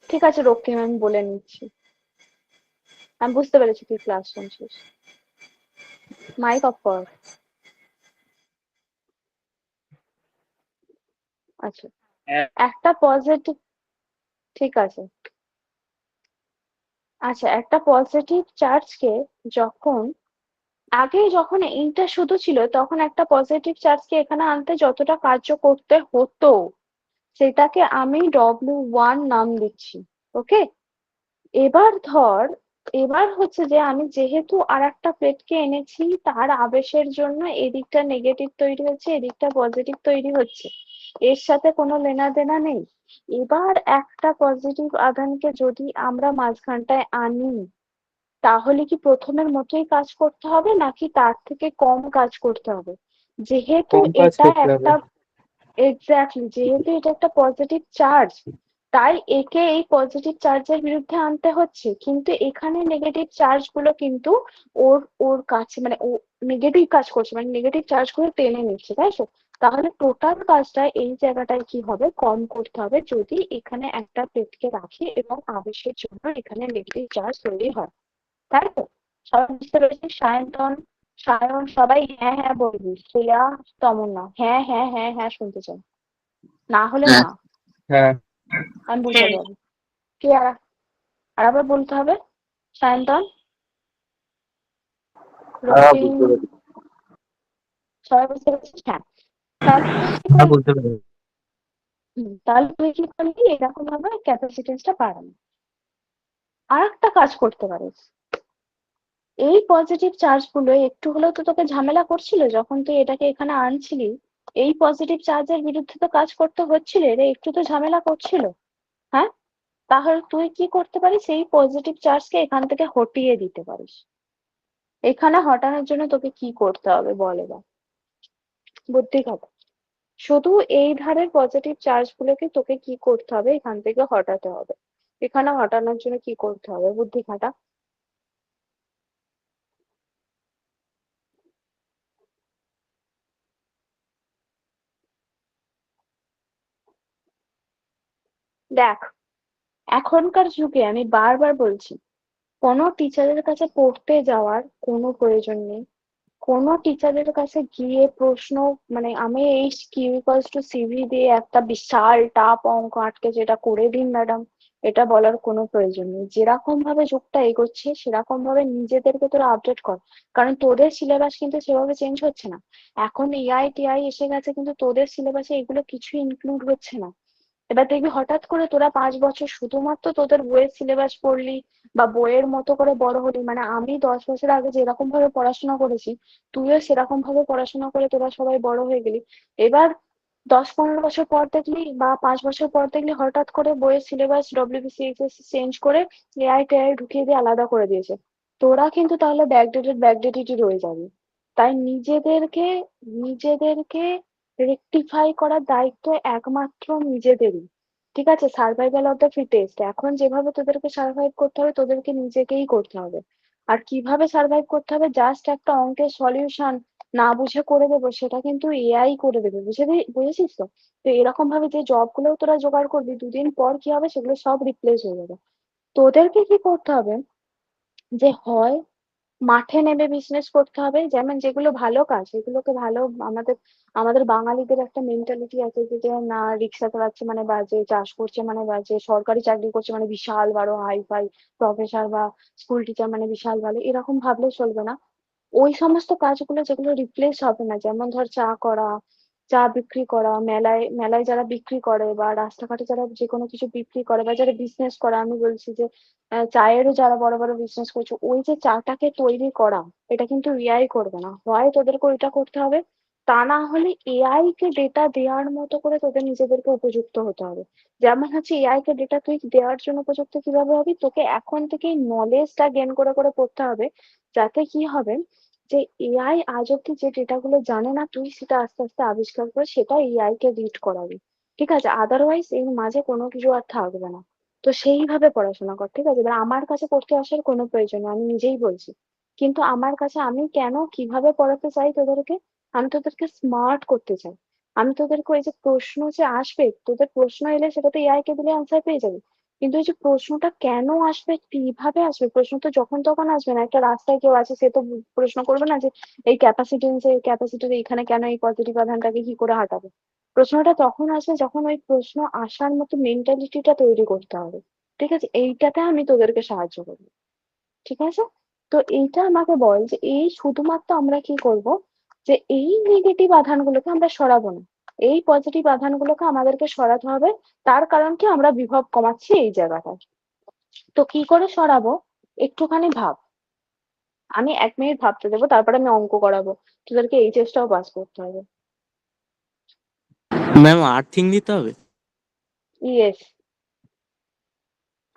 ঠিক আছে রক্তিম, আমি বলে নিচ্ছি। আমি বুঝতে পেরেছি তুই ক্লাস শুনছিস। মাইক অফ কর। আচ্ছা, হ্যাঁ একটা পজিটিভ, ঠিক আছে। আচ্ছা, একটা পজিটিভ চার্জকে যখন যখন এইটা শুধু ছিল তখন একটা পজিটিভ চার্জকে এখানে আনতে যতটা কার্য করতে হতো, সেটাকে আমি W1 নাম দিচ্ছি। ওকে, এবার ধর, এবার হচ্ছে যে আমি যেহেতু আর একটা প্লেটকে এনেছি, তার আবেশের জন্য এদিকটা নেগেটিভ তৈরি হচ্ছে, এদিকটা পজিটিভ তৈরি হচ্ছে, এর সাথে কোনো লেনা দেনা নেই। এবার একটা পজিটিভ আধানকে যদি আমরা মাঝখানটায় আনি, তাহলে কি প্রথমের মতোই কাজ করতে হবে নাকি তার থেকে কম কাজ করতে হবে? যেহেতু কম কাজ এটা করতে হবে। একটা, এক্স্যাক্টলি, যেহেতু এটা একটা পজিটিভ চার্জ, তাই একে এই পজিটিভ চার্জের বিরুদ্ধে আনতে হচ্ছে, কিন্তু এখানে নেগেটিভ চার্জ গুলো কিন্তু ওর ওর কাছে মানে ও নেগেটিভ কাজ করছে, মানে নেগেটিভ চার্জ গুলো টেনে নিচ্ছে, তাই তো? তাহলে টোটাল কাজটা এই জায়গাটায় কি হবে, কম করতে হবে, যদি এখানে একটা প্লেটকে রাখি এবং আবেশের জন্য এখানে নেগেটিভ চার্জ তৈরি হয়, তাই তো? সবাই বুঝতে পেরেছিস? সায়ন্তন, সায়ন, সবাই হ্যাঁ হ্যাঁ বলবি। শ্রেয়া, তমন্না, হ্যাঁ হ্যাঁ হ্যাঁ হ্যাঁ শুনতে চাই, না হলে হ্যাঁ। না। হ্যাঁ আমি হ্যাঁ বুঝাবো আবার। কি আর আবার বলতে হবে? সায়ন্তন, হ্যাঁ রক্তিম, বুঝতে পেরেছি। সবাই বুঝতে পেরেছিস? হ্যাঁ। তাহলে তুই কি হ্যাঁ করলি? বুঝতে পেরেছি। তাহলে তুই কি করলি, এরকম ভাবে ক্যাপাসিটেন্সটা বাড়ানো। আর একটা কাজ করতে পারিস, এই পজিটিভ চার্জ গুলো একটু হলেও তো তোকে ঝামেলা করছিল যখন তুই এটাকে এখানে আনছিলি, এই পজিটিভ চার্জের বিরুদ্ধে তো কাজ করতে হচ্ছিল, রে একটু তো ঝামেলা করছিল। হ্যাঁ, তাহলে তুই কি করতে পারিস, এই পজিটিভ চার্জকে এখান থেকে হটিয়ে দিতে পারিস। এখানে হটানোর জন্য তোকে কি করতে হবে বল এবার, বুদ্ধি খাটা। শুধু এই ধারের পজিটিভ চার্জ গুলোকে তোকে কি করতে হবে, এখান থেকে হটাতে হবে। এখানে হটানোর জন্য কি করতে হবে, বুদ্ধি খাটা। দেখ, এখনকার যুগে আমি বারবার বলছি, কোনো টিচারের কাছে পড়তে যাওয়ার কোনো প্রয়োজন নেই, কোনো টিচারের কাছে গিয়ে প্রশ্ন, মানে আমি এই কিউ ইকুয়ালস টু সিভি দিয়ে একটা বিশাল টাপ অঙ্ক আটকে যেটা করে দিন ম্যাডাম, এটা বলার কোনো প্রয়োজন নেই। যেরকম ভাবে যুগটা এগোচ্ছে সেরকম ভাবে নিজেদেরকে তোরা আপডেট কর, কারণ তোদের সিলেবাস কিন্তু সেভাবে চেঞ্জ হচ্ছে না। এখন এআই টিআই এসে গেছে কিন্তু তোদের সিলেবাসে এগুলো কিছুই ইনক্লুড হচ্ছে না। এবার দেখবি হঠাৎ করে তোরা 5 বছর শুধুমাত্র তোদের বইয়ের সিলেবাস পড়লি বা বইয়ের মতো করে বড় হলি, মানে আমি 10 বছর আগে যেরকম ভাবে পড়াশোনা করেছি তুইও সেরকম ভাবে পড়াশোনা করে তোরা সবাই বড় হয়ে গেলি। এবার 10-15 বছর পর দেখলি বা 5 বছর পর দেখলি হঠাৎ করে বইয়ের সিলেবাস ডব্লিউবিসিএসএস চেঞ্জ করে এআই টেআই ঢুকিয়ে দিয়ে আলাদা করে দিয়েছে। তোরা কিন্তু তাহলে ব্যাকডেটেডই রয়ে যাবি। তাই নিজেদেরকে নিজেদেরকে রেকটিফাই করার দায়িত্ব একমাত্র নিজেদেরই। ঠিক আছে, সার্ভাইভাল অফ দ্য ফিটেস্ট, এখন যেভাবে তোদেরকে সার্ভাইভ করতে হবে তোদেরকে নিজেকেই করতে হবে। আর কিভাবে সার্ভাইভ করতে হবে, জাস্ট একটা অঙ্কের সলিউশন না বুঝে করে দেবো সেটা কিন্তু এআই করে দেবে, বুঝেছিস তো? তো এরকম ভাবে যে জব গুলো তোরা জোগাড় করবি 2 দিন পর কি হবে, সেগুলো সব রিপ্লেস হয়ে যাবে। তোদেরকে কি করতে হবে, যে হয় মাঠে নেমে বিজনেস করতে হবে, যেমন যেগুলো ভালো কাজ সেগুলোকে ভালো, আমাদের আমাদের বাঙালিদের একটা মেন্টালিটি আছে যে না রিক্সা চালাচ্ছে মানে বাজে, চাষ করছে মানে বাজে, সরকারি চাকরি করছে মানে বিশাল বড় হাই ফাই প্রফেসর বা স্কুল টিচার মানে বিশাল ভালো, এরকম ভাবলে চলবে না। ওই সমস্ত কাজগুলো যেগুলো রিপ্লেস হবে না, যেমন ধর চা করা, চা বিক্রি করা, মেলায় মেলায় যারা বিক্রি করে বা রাস্তাঘাটে যারা যে কোনো কিছু বিক্রি করে বা যারা বিজনেস করে, আমি বলছি যে চায়েরও যারা বড় বড় বিজনেস করছে, ওই যে চাটাকে তৈরি করা, এটা কিন্তু এআই করবে না। হয় তোদেরকে ওইটা করতে হবে, তা না হলে এআই কে ডেটা দেওয়ার মতো করে তোদের নিজেদেরকে উপযুক্ত হতে হবে। যেমন হচ্ছে এআই কে ডেটা তুই দেওয়ার জন্য উপযুক্ত কিভাবে হবি, তোকে এখন থেকেই নলেজটা গেইন করে করে পড়তে হবে, যাতে কি হবে যে এআই আজ অব্দি যে ডেটা গুলো জানে না তুই সেটা আস্তে আস্তে আবিষ্কার করে সেটা এআই কে রিড করাবি। ঠিক আছে, আদারওয়াইজ এর মাঝে কোনো কিছু আর থাকবে না। তো সেইভাবে পড়াশোনা কর, ঠিক আছে? এবার আমার কাছে পড়তে আসার কোনো প্রয়োজন নেই, আমি নিজেই বলছি। কিন্তু আমার কাছে আমি কেন কিভাবে পড়াতে চাই তোদেরকে, আমি তোদেরকে স্মার্ট করতে চাই। আমি তোদেরকে ওই যে প্রশ্ন যে আসবে, তোদের প্রশ্ন এলে সেটা তো এআই কে দিলে অ্যান্সার পেয়ে যাবে, কিন্তু ওই যে প্রশ্নটা কেন আসবে, কিভাবে আসবে, প্রশ্ন তো যখন তখন আসবে না। একটা রাস্তায় কেউ আছে সে তো প্রশ্ন করবে না যে এই ক্যাপাসিটেন্স এই ক্যাপাসিটর এখানে কেন এই পজিটিভ আধানটাকে কি করে হাঁটাবে। প্রশ্নটা তখন আসবে যখন ওই প্রশ্ন আসার মতো মেন্টালিটিটা তৈরি করতে হবে। ঠিক আছে, এইটাতে আমি তোদেরকে সাহায্য করবো। ঠিক আছে, তো এইটা আমাকে বল যে এই শুধুমাত্র আমরা কি করব, যে এই নেগেটিভ আধানগুলোকে আমরা সরাবো না, এই পজিটিভ আধানগুলোকে আমাদেরকে সরাতে হবে। তার কারণ কি, আমরা বিভব কমাচ্ছি এই জায়গাটা। তো কি করে সরাবো, একটুখানি ভাব। আমি 1 মিনিট ভাবতে দেবো, তারপরে আমি অঙ্ক করাবো, তোদেরকে এইচএসটাও পাস করতে হবে। ম্যাম আর্থিং দিতে হবে? ইয়েস।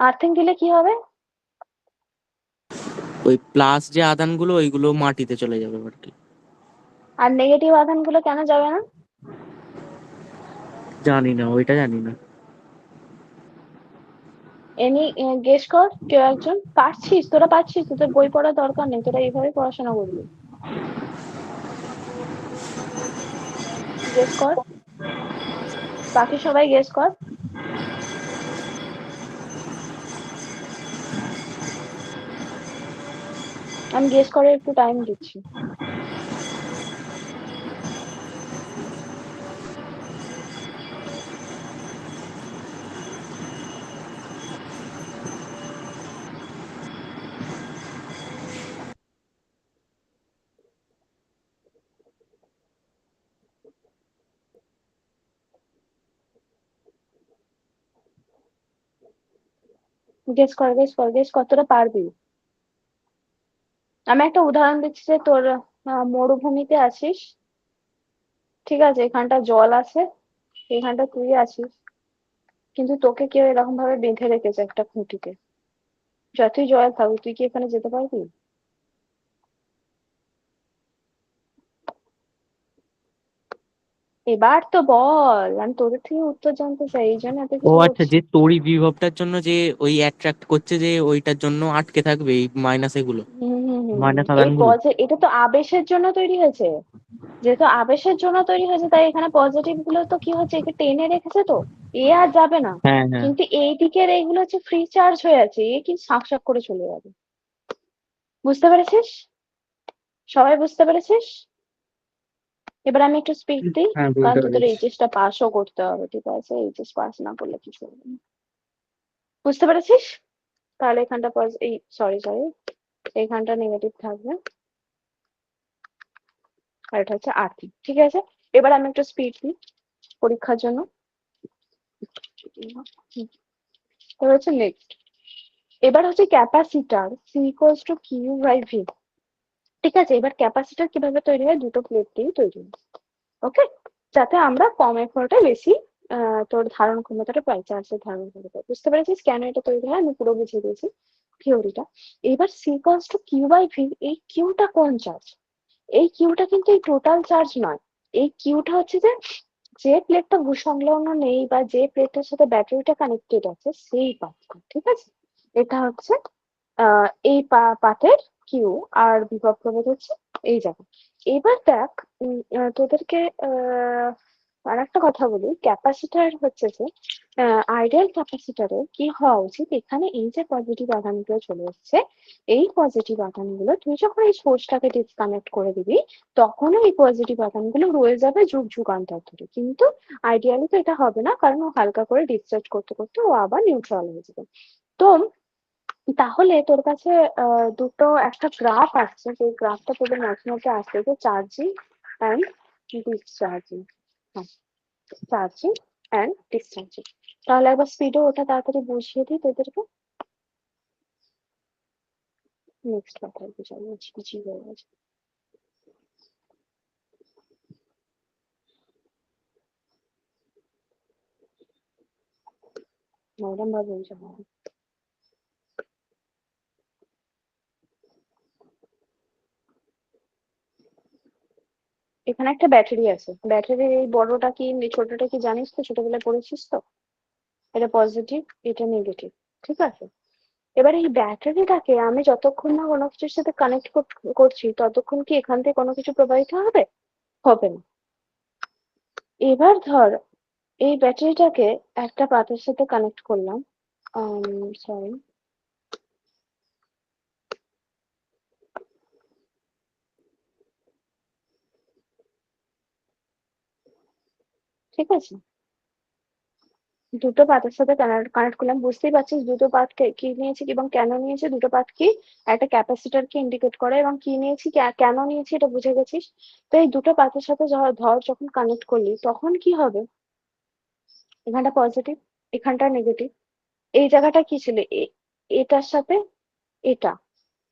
আর্থিং দিলে কি হবে? ওই প্লাস যে আদানগুলো ওইগুলো মাটিতে চলে যাবে আর কি। আর নেগেটিভ আধানগুলো কেন যাবে না? জানি না, ওইটা জানি না। এনি গেস কর, কেউ একজন। পারছিস, তোরা পারছিস, তোদের বই পড়ার দরকার নেই, তোরা এইভাবে পড়াশোনা করবি। গেস কর, বাকি সবাই গেস কর। আমি গেস করে একটু টাইম দিচ্ছি। গেস কর, গেস কর, গেস কর, তোরা পারবি। আমি একটা উদাহরণ দিচ্ছি যে তোর মরুভূমিতে আছিস, ঠিক আছে, এখানটা জল আছে, এখানটা তুই আছিস, কিন্তু তোকে কেউ এরকম ভাবে বেঁধে রেখেছে একটা খুঁটিতে। যতই জল থাকুক তুই কি এখানে যেতে পারবি? এবার তো বল, আমি তোদের থেকে উত্তর জানতে চাই, এই জন্য এত ও কিছু আচ্ছা, করছি। যে তড়িৎ বিভবটার জন্য যে ওই অ্যাট্রাক্ট করছে, যে ওইটার জন্য আটকে থাকবে এই মাইনাস, এগুলো হুম, মাইনাস আদানগুলো। এটা তো আবেশের জন্য তৈরি হয়েছে। যেহেতু আবেশের জন্য তৈরি হয়েছে তাই এখানে পজিটিভ গুলো তো কি হচ্ছে, একে টেনে রেখেছে তো, এ আর যাবে না। হ্যাঁ হ্যাঁ। কিন্তু এই দিকের এইগুলো হচ্ছে ফ্রি চার্জ হয়ে আছে, এ কি সাক সাক করে চলে যাবে। বুঝতে পেরেছিস? সবাই বুঝতে পেরেছিস? এবার আমি একটু স্পিড দিই, হ্যাঁ, কারণ বুঝতে তোদের পেরেছি। এইচএসটা পাসও করতে হবে, ঠিক আছে? এইচএস পাস না করলে কিছু হবে না। বুঝতে পেরেছিস? তাহলে এখানটা এই সরি এইখানটা নেগেটিভ থাকবে, আর এটা হচ্ছে আর্থিক, ঠিক আছে? এবার আমি একটু স্পিড দিই পরীক্ষার জন্য। এবার হচ্ছে নেক্সট, এবার হচ্ছে capacitor C equals to Q by V, ঠিক আছে? এবার ক্যাপাসিটার কিভাবে তৈরি হয়, দুটো প্লেট দিয়ে তৈরি হয়, ওকে? যাতে আমরা কম এফোর্টে বেশি তোর ধারণ ক্ষমতাটা পাই, চার্জের ধারণ ক্ষমতা। বুঝতে পেরেছিস কেন এটা তৈরি হয়? আমি পুরো বুঝিয়ে দিয়েছি থিওরিটা। এবার C equals to Q by V, এই কিউটা কোন চার্জ? এই কিউটা কিন্তু এই টোটাল চার্জ নয়, এই কিউটা হচ্ছে যে প্লেটটা ভূসংলগ্ন নেই বা যে প্লেটের সাথে ব্যাটারিটা কানেক্টেড আছে সেই পাথটা, ঠিক আছে? এটা হচ্ছে এই পাথের কিউ, আর বিভব প্রভেদ হচ্ছে এই জায়গা। এবার দেখ, তোদেরকে আর একটা কথা বলি, ক্যাপাসিটার হচ্ছে যে আইডিয়াল ক্যাপাসিটারের কি হওয়া উচিত, এখানে এই যে পজিটিভ আধানগুলো চলে এসছে, এই পজিটিভ আধানগুলো তুই যখন এই সোর্সটাকে ডিসকানেক্ট করে দিবি, তখনও এই পজিটিভ আধানগুলো রয়ে যাবে যুগ যুগান্তর ধরে। কিন্তু আইডিয়ালি তো এটা হবে না, কারণ ও হালকা করে ডিসচার্জ করতে করতে ও আবার নিউট্রাল হয়ে যাবে। তো তাহলে তোর কাছে দুটো একটা গ্রাফ আসছে, যে গ্রাফটা তোদের মাঝে মধ্যে আসছে, যে চার্জিং অ্যান্ড ডিসচার্জিং। হ্যাঁ, চার্জিং অ্যান্ড ডিসচার্জিং। তাহলে একবার স্পিডে ওটা তাড়াতাড়ি বুঝিয়ে দিই তোদেরকে। নেক্সট কথা বুঝাবো, ঝিঝি হয়ে গেছে। নরম ভাবে বুঝাবো। এখানে একটা ব্যাটারি আছে, ব্যাটারির এই বড়টা কি ছোটটা কি জানিস তো? ছোটবেলায় পড়েছিস তো? এটা পজিটিভ, এটা নেগেটিভ, ঠিক আছে? এবার এই ব্যাটারিটাকে আমি যতক্ষণ না কোনো কিছুর সাথে কানেক্ট করছি, ততক্ষণ কি এখান থেকে কোনো কিছু প্রবাহিত হবে? হবে না। এবার ধর এই ব্যাটারিটাকে একটা পাতের সাথে কানেক্ট করলাম, সরি, ঠিক আছে? দুটো পাতের সাথে কানেক্ট করলাম, বুঝতেই পারছিস দুটো পাত কি নিয়েছি এবং কেন নিয়েছি। দুটো পাত কি একটা ক্যাপাসিটরকে ইন্ডিকেট করে, এবং কি নিয়েছি কেন নিয়েছি এটা বুঝে গেছিস। তো এই দুটো পাতের সাথে ধর যখন কানেক্ট করলি, তখন কি হবে? এখানটা পজিটিভ, এখানটা নেগেটিভ। এই জায়গাটা কি ছিল? এটার সাথে এটা,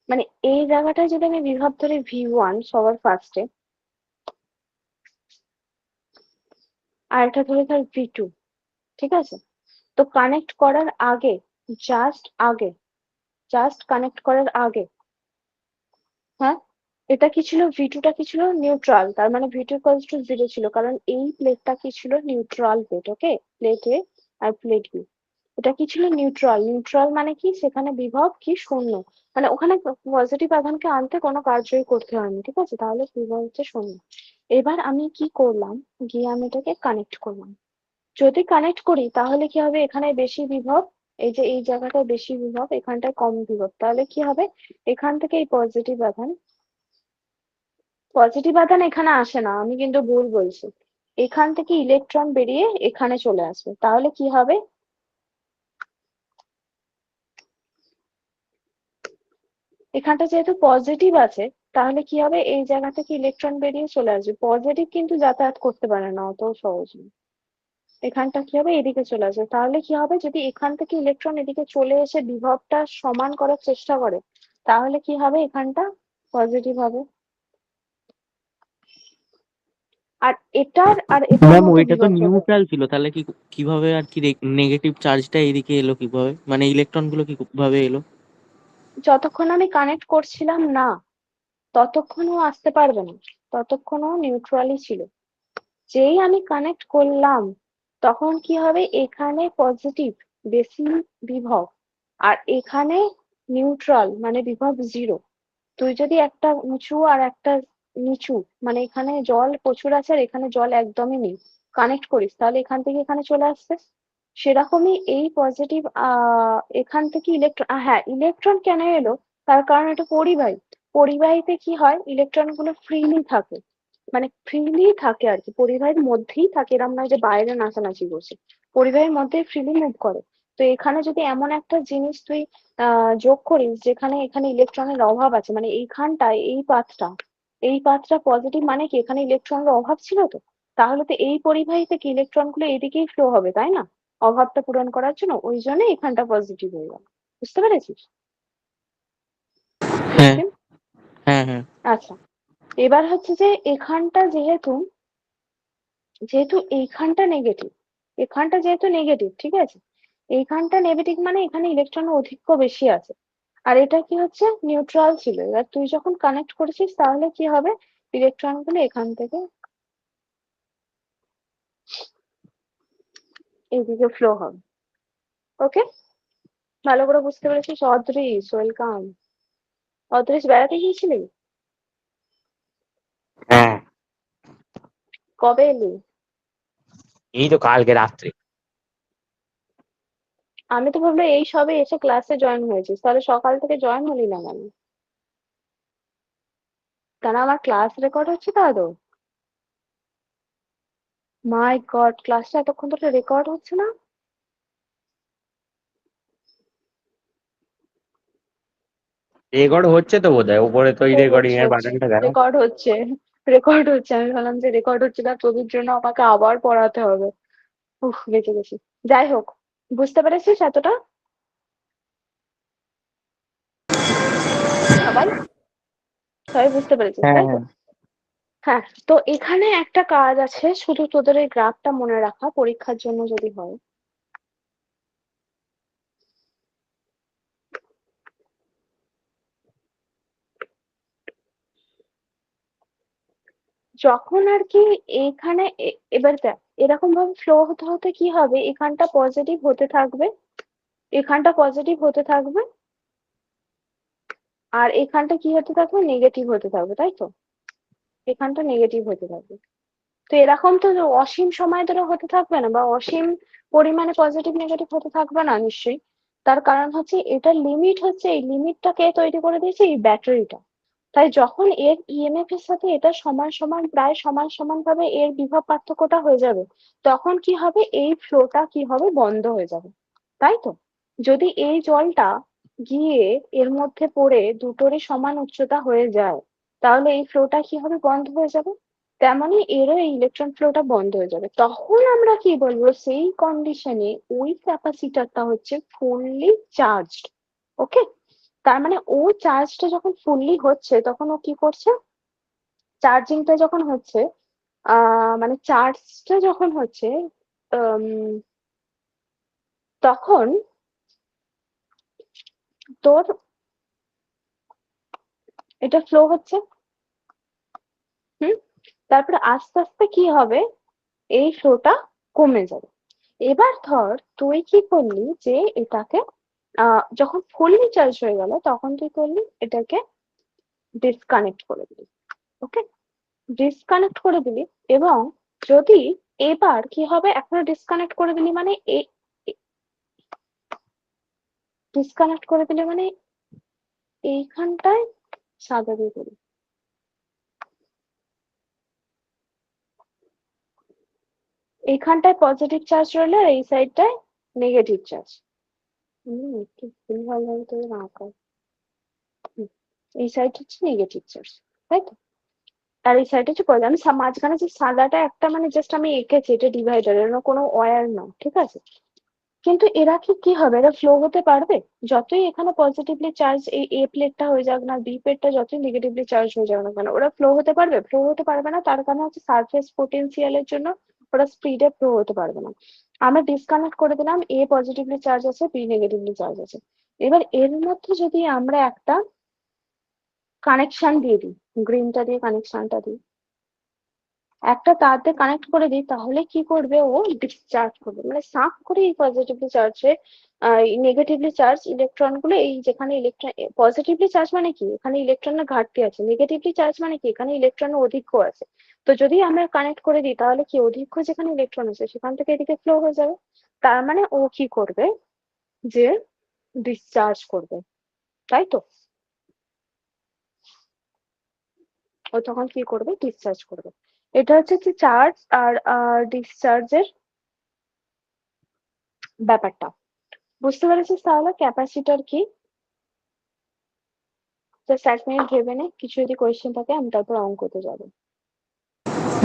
মানে এই জায়গাটায় যদি আমি বিভব ধরি V1 সবার ফার্স্টে, আর এটা ধরে ধর V2, ঠিক আছে? তো কানেক্ট করার আগে, জাস্ট আগে, জাস্ট কানেক্ট করার আগে, হ্যাঁ, এটা কি ছিল? V2টা কি ছিল? নিউট্রাল। তার মানে V2 ইকুয়ালস টু 0 ছিল, কারণ এই প্লেটটা কি ছিল? নিউট্রাল প্লেট, ওকে? প্লেট এ আর প্লেট বি, এটা কি ছিল? নিউট্রাল। নিউট্রাল মানে কি? সেখানে বিভব কি? শূন্য। মানে ওখানে পজিটিভ আধানকে আনতে কোনো কার্যই করতে হয়নি, ঠিক আছে? তাহলে বিভব হচ্ছে শূন্য। এবার আমি কি করলাম, গিয়ে আমি এটাকে কানেক্ট করলাম। যদি কানেক্ট করি তাহলে কি হবে? এখানে বেশি বিভব, এই যে এই জায়গাটায় বেশি বিভব, এখানটায় কম বিভব। তাহলে কি হবে? এখান থেকে এই পজিটিভ আধান এখানে আসে না, আমি কিন্তু ভুল বলছি। এখান থেকে ইলেকট্রন বেরিয়ে এখানে চলে আসবে। তাহলে কি হবে? এখানটা যেহেতু পজিটিভ আছে, তাহলে কি হবে? এই জায়গা থেকে ইলেকট্রন বেরিয়ে চলে আসবে। পজিটিভ কিন্তু যাতায়াত করতে পারে না অত সহজ না। এখানটা কি হবে? এদিকে চলে আসবে। তাহলে কি হবে? যদি এখান থেকে ইলেকট্রন এদিকে চলে এসে বিভবটা সমান করার চেষ্টা করে, তাহলে কি হবে? এখানটা পজিটিভ হবে। আর এটার ম্যাম মধ্যে ওইটা তো বিভব হবে। নিউট্রাল ছিল, তাহলে কি কিভাবে আর কি নেগেটিভ চার্জটা এদিকে এলো কিভাবে, মানে ইলেকট্রন গুলো কিভাবে এলো? যতক্ষণ আমি কানেক্ট করছিলাম না, ততক্ষণও আসতে পারবে না, ততক্ষণও নিউট্রালই ছিল। যেই আমি কানেক্ট করলাম, তখন কি হবে? এখানে পজিটিভ, বেশি বিভব, আর এখানে নিউট্রাল মানে বিভব 0। তুই যদি একটা উঁচু আর একটা নিচু, মানে এখানে জল প্রচুর আছে আর এখানে জল একদমই নেই, কানেক্ট করিস, তাহলে এখান থেকে এখানে চলে আসবে। সেরকমই এই পজিটিভ এখান থেকে ইলেকট্রন, হ্যাঁ, ইলেকট্রন কেন এলো? তার কারণ এটা পরিবাহী। পরিবাহীতে কি হয়, ইলেকট্রন গুলো ফ্রিলি থাকে, মানে ফ্রিলি থাকে আর কি, পরিবাহীর মধ্যেই থাকে, এরকম নয় যে বাইরে নাচানাচি করছে, পরিবাহীর মধ্যে ফ্রিলি মুভ করে। তো এখানে যদি এমন একটা জিনিস তুই যোগ করিস যেখানে এখানে ইলেকট্রনের অভাব আছে, মানে এইখানটায় এই পাথটা পজিটিভ, মানে কি এখানে ইলেকট্রনের অভাব ছিল, তো তাহলে তো এই পরিবাহী থেকে ইলেকট্রন গুলো এদিকেই ফ্লো হবে, তাই না? অভাবটা পূরণ করার জন্য, ওই জন্য এখানটা পজিটিভ হয়ে গেল। বুঝতে পেরেছিস হ্যাঁ রক্তিম? হ্যাঁ হ্যাঁ আচ্ছা, এবার হচ্ছে যে এখানটা যেহেতু যেহেতু এইখানটা নেগেটিভ, এখানটা যেহেতু নেগেটিভ, ঠিক আছে, এইখানটা নেগেটিভ মানে এখানে ইলেকট্রন অধিক্য বেশি আছে, আর এটা কি হচ্ছে নিউট্রাল ছিল। এবার তুই যখন কানেক্ট করেছিস তাহলে কি হবে, ইলেকট্রন গুলো এখান থেকে এইদিকে ফ্লো হবে। ওকে, ভালো করে বুঝতে পেরেছিস? অদৃশ, ওয়েলকাম। অদৃশ, বেড়াতে গিয়েছিলি? হ্যাঁ, কবে এলি? এই তো কালকে রাত্রে। আমি তো ভাবলাম এই সবে এসে ক্লাসে জয়েন হয়েছিস, তাহলে সকাল থেকে জয়েন হলি না কেন? কেন, আমার ক্লাস রেকর্ড হচ্ছে তো আদৌ? মাই গড, ক্লাসটা এতক্ষণ ধরে রেকর্ড হচ্ছে না? রেকর্ড হচ্ছে তো বোধহয়, উপরে তো ওই ও, রেকর্ডিং হচ্ছে এর হচ্ছে, বাটনটা দেখো। রেকর্ড হচ্ছে, রেকর্ড হচ্ছে। আমি ভাবলাম যে রেকর্ড হচ্ছে না, তোদের জন্য আমাকে আবার পড়াতে হবে। উফ, বেঁচে গেছি। যাই হোক, বুঝতে পেরেছিস এতটা সবাই? সবাই বুঝতে পেরেছিস হ্যাঁ তাই তো? হ্যাঁ হ্যাঁ, তো এখানে একটা কাজ আছে, শুধু তোদের এই গ্রাফটা মনে রাখা পরীক্ষার জন্য যদি হয়। যখন আর কি এইখানে এবার দেখ, এরকম ভাবে ফ্লো হতে হতে কি হবে, এখানটা পজিটিভ হতে থাকবে, এখানটা পজিটিভ হতে থাকবে, আর এখানটা কি হতে থাকবে, নেগেটিভ হতে থাকবে, তাই তো? এখানটা নেগেটিভ হতে থাকবে। তো এরকম তো অসীম সময় ধরে হতে থাকবে না, বা অসীম পরিমাণে পজিটিভ নেগেটিভ হতে থাকবে না নিশ্চয়ই। তার কারণ হচ্ছে এটার লিমিট হচ্ছে, এই লিমিটটা কে তৈরি করে দিয়েছে, এই ব্যাটারিটা। তাই যখন এর ইএমএফ এর সাথে এটা সমান সমান, প্রায় সমান সমান ভাবে এর বিভব পার্থক্যটা হয়ে যাবে, তখন কি হবে, এই ফ্লোটা কি হবে, বন্ধ হয়ে যাবে, তাই তো? যদি এই জলটা গিয়ে এর মধ্যে পড়ে দুটোরই সমান উচ্চতা হয়ে যায়, তাহলে এই ফ্লোটা কি হবে, বন্ধ হয়ে যাবে। তেমনি এরও এই ইলেকট্রন ফ্লোটা বন্ধ হয়ে যাবে। তখন আমরা কি বলবো, সেই কন্ডিশনে ওই ক্যাপাসিটরটা হচ্ছে ফুললি চার্জড। ওকে, তার মানে ও চার্জটা যখন ফুললি হচ্ছে, তখন ও কি করছে, চার্জিংটা যখন হচ্ছে, মানে চার্জটা যখন হচ্ছে, আম, তখন তোর এটা ফ্লো হচ্ছে। হুম, তারপরে আস্তে আস্তে কি হবে, এই ফ্লোটা কমে যাবে। এবার ধর তুই কি করলি, যে এটাকে যখন ফুললি চার্জ হয়ে গেল, তখন তুই করলি এটাকে ডিসকানেক্ট করে দিলি। ওকে, ডিসকানেক্ট করে দিলি, এবং যদি এবার কি হবে, এখনো ডিসকানেক্ট করে দিলি মানে ডিসকানেক্ট করে দিলে মানে এইখানটায় সাদা দিয়ে দিলি, এইখানটায় পজিটিভ চার্জ রইলো, আর এই সাইডটায় নেগেটিভ চার্জ। একটু ভুল ভাবে তোদের আঁকা। এই সাইড হচ্ছে নেগেটিভ চার্জ, তাই তো? আর এই সাইড হচ্ছে পজিটিভ। আমি মাঝখানে যে সাদাটা একটা মানে জাস্ট আমি এঁকেছি, এটা ডিভাইডার, এর কোনো ওয়্যার না, ঠিক আছে? কিন্তু এরা কি কি হবে, এরা ফ্লো হতে পারবে? যতই এখানে পজিটিভলি চার্জ এই এ প্লেটটা হয়ে যাক না, বি প্লেটটা যতই নেগেটিভলি চার্জ হয়ে যাক না কেন, ওরা ফ্লো হতে পারবে? ফ্লো হতে পারবে না। তার কারণ হচ্ছে সারফেস পোটেনশিয়ালের জন্য ওরা স্পিডে ফ্লো হতে পারবে না। আমরা ডিসকানেক্ট করে দিলাম, এ পজিটিভলি চার্জ আছে, বি নেগেটিভলি চার্জ আছে। এবার এর মধ্যে যদি আমরা একটা কানেকশন দিয়ে দিই, গ্রিনটা দিয়ে কানেকশনটা দিই, একটা তার দিয়ে কানেক্ট করে দিই, তাহলে কি করবে, ও ডিসচার্জ করবে, মানে সাফ করে এই পজিটিভলি চার্জে নেগেটিভলি চার্জ ইলেকট্রন গুলো, এই যেখানে ইলেকট্রন পজিটিভলি চার্জ মানে কি, এখানে ইলেকট্রনের ঘাটতি আছে, নেগেটিভলি চার্জ মানে কি, এখানে ইলেকট্রনের অধিক্য আছে। তো যদি আমরা কানেক্ট করে দিই, তাহলে কি অধিক্য যেখানে ইলেকট্রন আছে সেখান থেকে এদিকে ফ্লো হয়ে যাবে। তার মানে ও কি করবে, যে ডিসচার্জ করবে, তাই তো? ও তখন কি করবে, ডিসচার্জ করবে। এটা হচ্ছে যে চার্জ আর ডিসচার্জের ব্যাপারটা। বুঝতে পেরেছিস তাহলে ক্যাপাসিটর কি? জাস্ট 1 মিনিট ভেবে নে, কিছু যদি কোয়েশ্চেন থাকে আমি তারপর অঙ্কতে যাবো।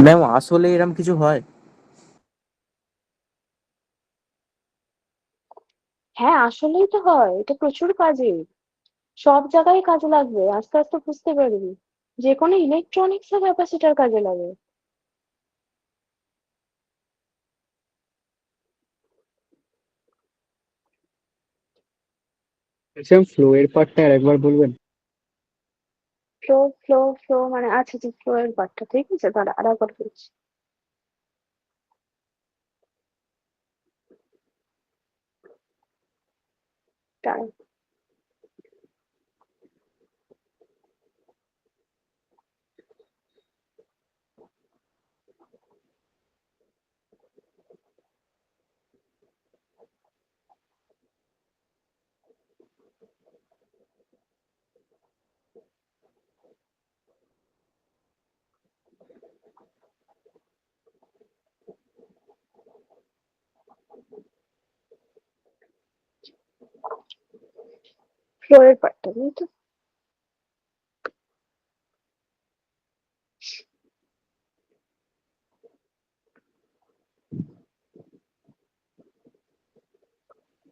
ম্যাম আসলে এরকম কিছু হয়? হ্যাঁ আসলেই তো হয়, এটা প্রচুর কাজে, সব জায়গায় কাজে লাগবে, আস্তে আস্তে বুঝতে পারবি। যে কোনো ইলেকট্রনিক্স এর ক্যাপাসিটর কাজে লাগে। বলছিলাম ফ্লো এর পার্টটা আর একবার বলবেন? ফ্লো ফ্লো ফ্লো মানে আচ্ছা যে ফ্লো এর পার্টটা, ঠিক আছে দাঁড়া আর একবার বলছি। দাঁড়া। ফ্লো এর পার্টটা বুঝলি তো?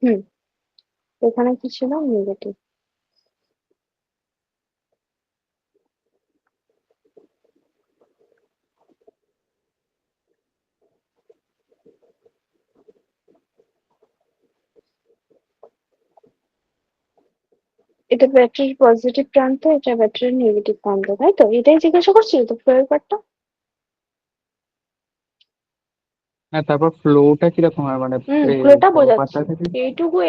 হুম, এখানে কি ছিল, নেগেটিভ। এটা ব্যাটারির পজিটিভ প্রান্ত, এটা ব্যাটারির নেগেটিভ প্রান্ত, তাই তো? এটাই জিজ্ঞাসা করছিল তো ফ্লো এর পার্টটা? হ্যাঁ, তারপর ফ্লোটা কিরকম হয় মানে ফ্লোটা বড় বোঝাচ্ছি। পার্টটা থেকে?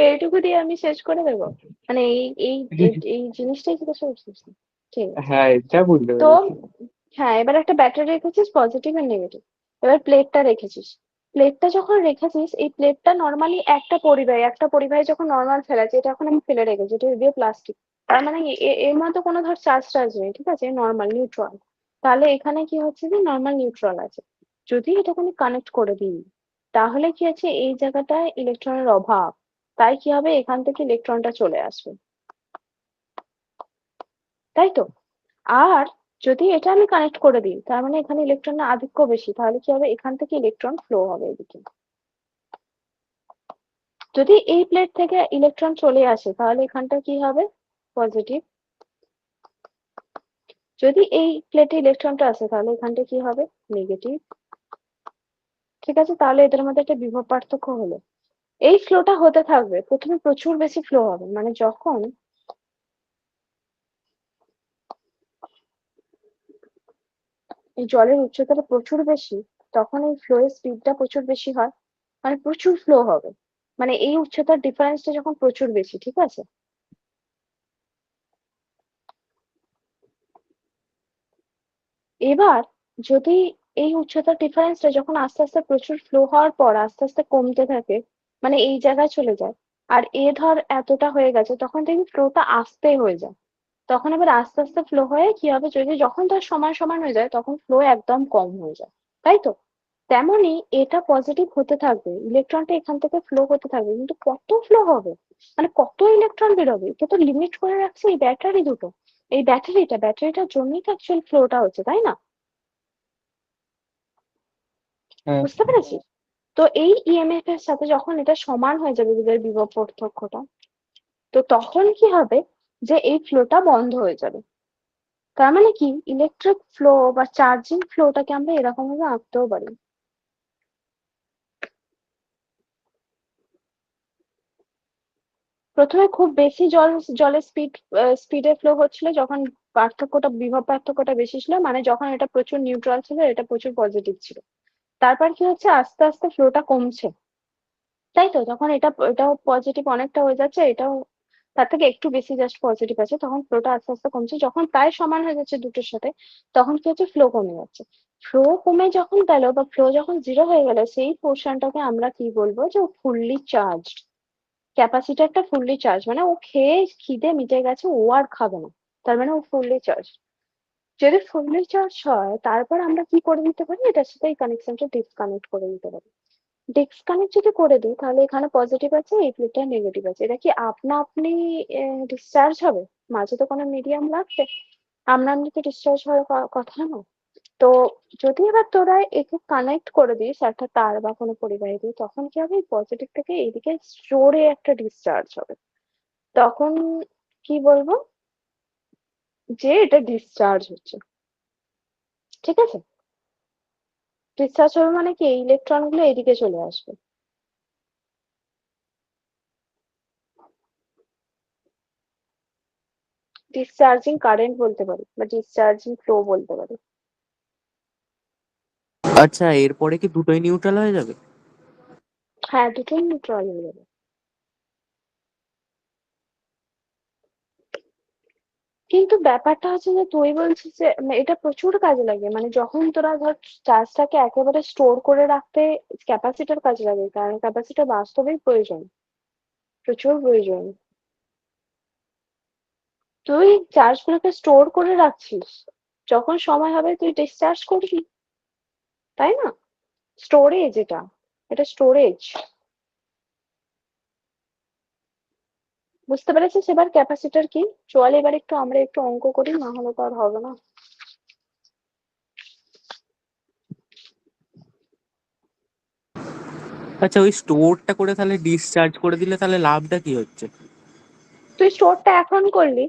এইটুকু দিয়ে আমি শেষ করে দেবো। মানে এই জিনিসটাই জিজ্ঞাসা করছিস তো? ঠিক আছে। হ্যাঁ, এটা বুঝতে তো পেরেছি। হ্যাঁ, এবার একটা ব্যাটারি রেখেছিস পজিটিভ আর নেগেটিভ। এবার প্লেটটা রেখেছিস। প্লেটটা যখন রেখেছিস, এই প্লেটটা নর্মালি একটা পরিবাহী যখন নর্মাল ফেলা আছে, এটা এখন আমি ফেলে রেখেছি, এটা যদিও প্লাস্টিক। তার মানে এর মধ্যে কোনো ধর চার্জ টার্জ নেই, ঠিক আছে, নর্মাল নিউট্রাল। তাহলে এখানে কি হচ্ছে যে নর্মাল নিউট্রাল আছে। যদি এটাকে আমি কানেক্ট করে দিই, তাহলে কি আছে, এই জায়গাটায় ইলেকট্রনের অভাব। তাই কি হবে, এখান থেকে ইলেকট্রনটা চলে আসবে, তাই তো? আর যদি এটা আমি কানেক্ট করে দিই, তার মানে এখানে ইলেকট্রনের আধিক্য বেশি, তাহলে কি হবে, এখান থেকে ইলেকট্রন ফ্লো হবে এদিকে। যদি এই প্লেট থেকে ইলেকট্রন চলে আসে, তাহলে এখানটা কি হবে, পজিটিভ। যদি এই প্লেটে ইলেকট্রনটা আসে, তাহলে এখানটা কি হবে, নেগেটিভ। ঠিক আছে, তাহলে এদের মধ্যে একটা বিভব পার্থক্য হলো। এই ফ্লোটা হতে থাকবে, প্রথমে প্রচুর বেশি ফ্লো হবে, মানে যখন এই জলের উচ্চতাটা প্রচুর বেশি, তখন এই ফ্লো এর স্পিডটা প্রচুর বেশি হয়, মানে প্রচুর ফ্লো হবে। মানে এই উচ্চতার ডিফারেন্সটা যখন প্রচুর বেশি, ঠিক আছে। এবার যদি এই উচ্চতার ডিফারেন্সটা যখন আস্তে আস্তে প্রচুর ফ্লো হওয়ার পর আস্তে আস্তে কমতে থাকে, মানে এই জায়গায় চলে যায়, আর এ ধর এতটা হয়ে গেছে, তখন দেখবি ফ্লোটা আস্তে হয়ে যায়। তখন এবার আস্তে আস্তে ফ্লো হয়ে কি হবে, যদি যখন তার সমান সমান হয়ে যায়, তখন ফ্লো একদম কম হয়ে যায়, তাই তো? তেমনি এটা পজিটিভ হতে থাকবে, ইলেকট্রনটা এখান থেকে ফ্লো হতে থাকবে, কিন্তু কত ফ্লো হবে, মানে কত ইলেকট্রন বেরোবে, এটা তো লিমিট করে রাখছে এই ব্যাটারি দুটো। এই ব্যাটারিটার জন্যই তো অ্যাকচুয়াল ফ্লোটা হচ্ছে, তাই না? হ্যাঁ, বুঝতে পেরেছিস? তো এই ইএমএফ এর সাথে যখন এটা সমান হয়ে যাবে এদের বিভব পার্থক্যটা, তো তখন কি হবে, যে এই ফ্লোটা বন্ধ হয়ে যাবে। তার মানে কি, ইলেকট্রিক ফ্লো বা চার্জিং ফ্লোটাকে আমরা এরকম ভাবে আঁকতেও পারি। প্রথমে খুব বেশি জলের স্পিডে ফ্লো হচ্ছিল, যখন বিভব পার্থক্যটা বেশি ছিল, মানে যখন এটা প্রচুর নিউট্রাল ছিল, এটা প্রচুর পজিটিভ ছিল। তারপর কি হচ্ছে, আস্তে আস্তে ফ্লোটা কমছে, তাই তো? যখন এটাও পজিটিভ অনেকটা হয়ে যাচ্ছে, এটাও তার থেকে একটু বেশি জাস্ট পজিটিভ আছে, তখন ফ্লোটা আস্তে আস্তে কমছে, যখন প্রায় সমান হয়ে যাচ্ছে দুটোর সাথে, তখন কি হচ্ছে, ফ্লো কমে যাচ্ছে। ফ্লো কমে যখন গেল বা ফ্লো যখন জিরো হয়ে গেল, সেই পোর্শনটাকে আমরা কি বলবো, যে ফুললি চার্জড। ক্যাপাসিটরটা ফুললি চার্জ, মানে ও খেয়ে খিদে মিটে গেছে, ও আর খাবে না, তার মানে ও ফুললি চার্জ। যদি ফুললি চার্জ হয় তারপর আমরা কি করে দিতে পারি, এটার সাথে এই কানেকশনটা ডিসকানেক্ট করে দিতে পারি। ডিসকানেক্ট যদি করে দিই তাহলে এখানে পজিটিভ আছে, এই প্লেটটা নেগেটিভ আছে, এটা কি আপনা আপনি ডিসচার্জ হবে? মাঝে তো কোনো মিডিয়াম লাগবে, আমরা তো ডিসচার্জ হওয়ার কথা না। তো যদি এবার তোরা একে কানেক্ট করে দিস একটা তার বা কোনো পরিবাহী দিয়ে, তখন কি হবে, পজিটিভ থেকে এইদিকে জোরে একটা ডিসচার্জ হবে। তখন কি বলবো, যে এটা ডিসচার্জ হচ্ছে, ঠিক আছে? ডিসচার্জ হবে মানে কি, এই ইলেকট্রন গুলো এদিকে চলে আসবে। ডিসচার্জিং কারেন্ট বলতে পারি বা ডিসচার্জিং ফ্লো বলতে পারি। আচ্ছা, এরপরে কি দুটোই নিউট্রাল হয়ে যাবে? হ্যাঁ, দুটোই নিউট্রাল হয়ে যাবে। কিন্তু ব্যাপারটা হচ্ছে যে তুই বলছিস যে এটা প্রচুর কাজে লাগে, মানে যখন তোরা ধর চার্জটাকে একেবারে স্টোর করে রাখতে ক্যাপাসিটর কাজে লাগে, কারণ ক্যাপাসিটর বাস্তবেই প্রয়োজন, প্রচুর প্রয়োজন। তুই চার্জগুলোকে স্টোর করে রাখছিস, যখন সময় হবে তুই ডিসচার্জ করবি, তাই না? স্টোরেজ, এটা স্টোরেজ। বুঝতে পেরেছিস এবার ক্যাপাসিটর কি? চল এবার আমরা একটু অঙ্ক করি, না হলে তো আর হবে না। আচ্ছা, ওই স্টোরটা করে তাহলে ডিসচার্জ করে দিলে তাহলে লাভটা কি হচ্ছে? তুই স্টোরটা এখন করলি,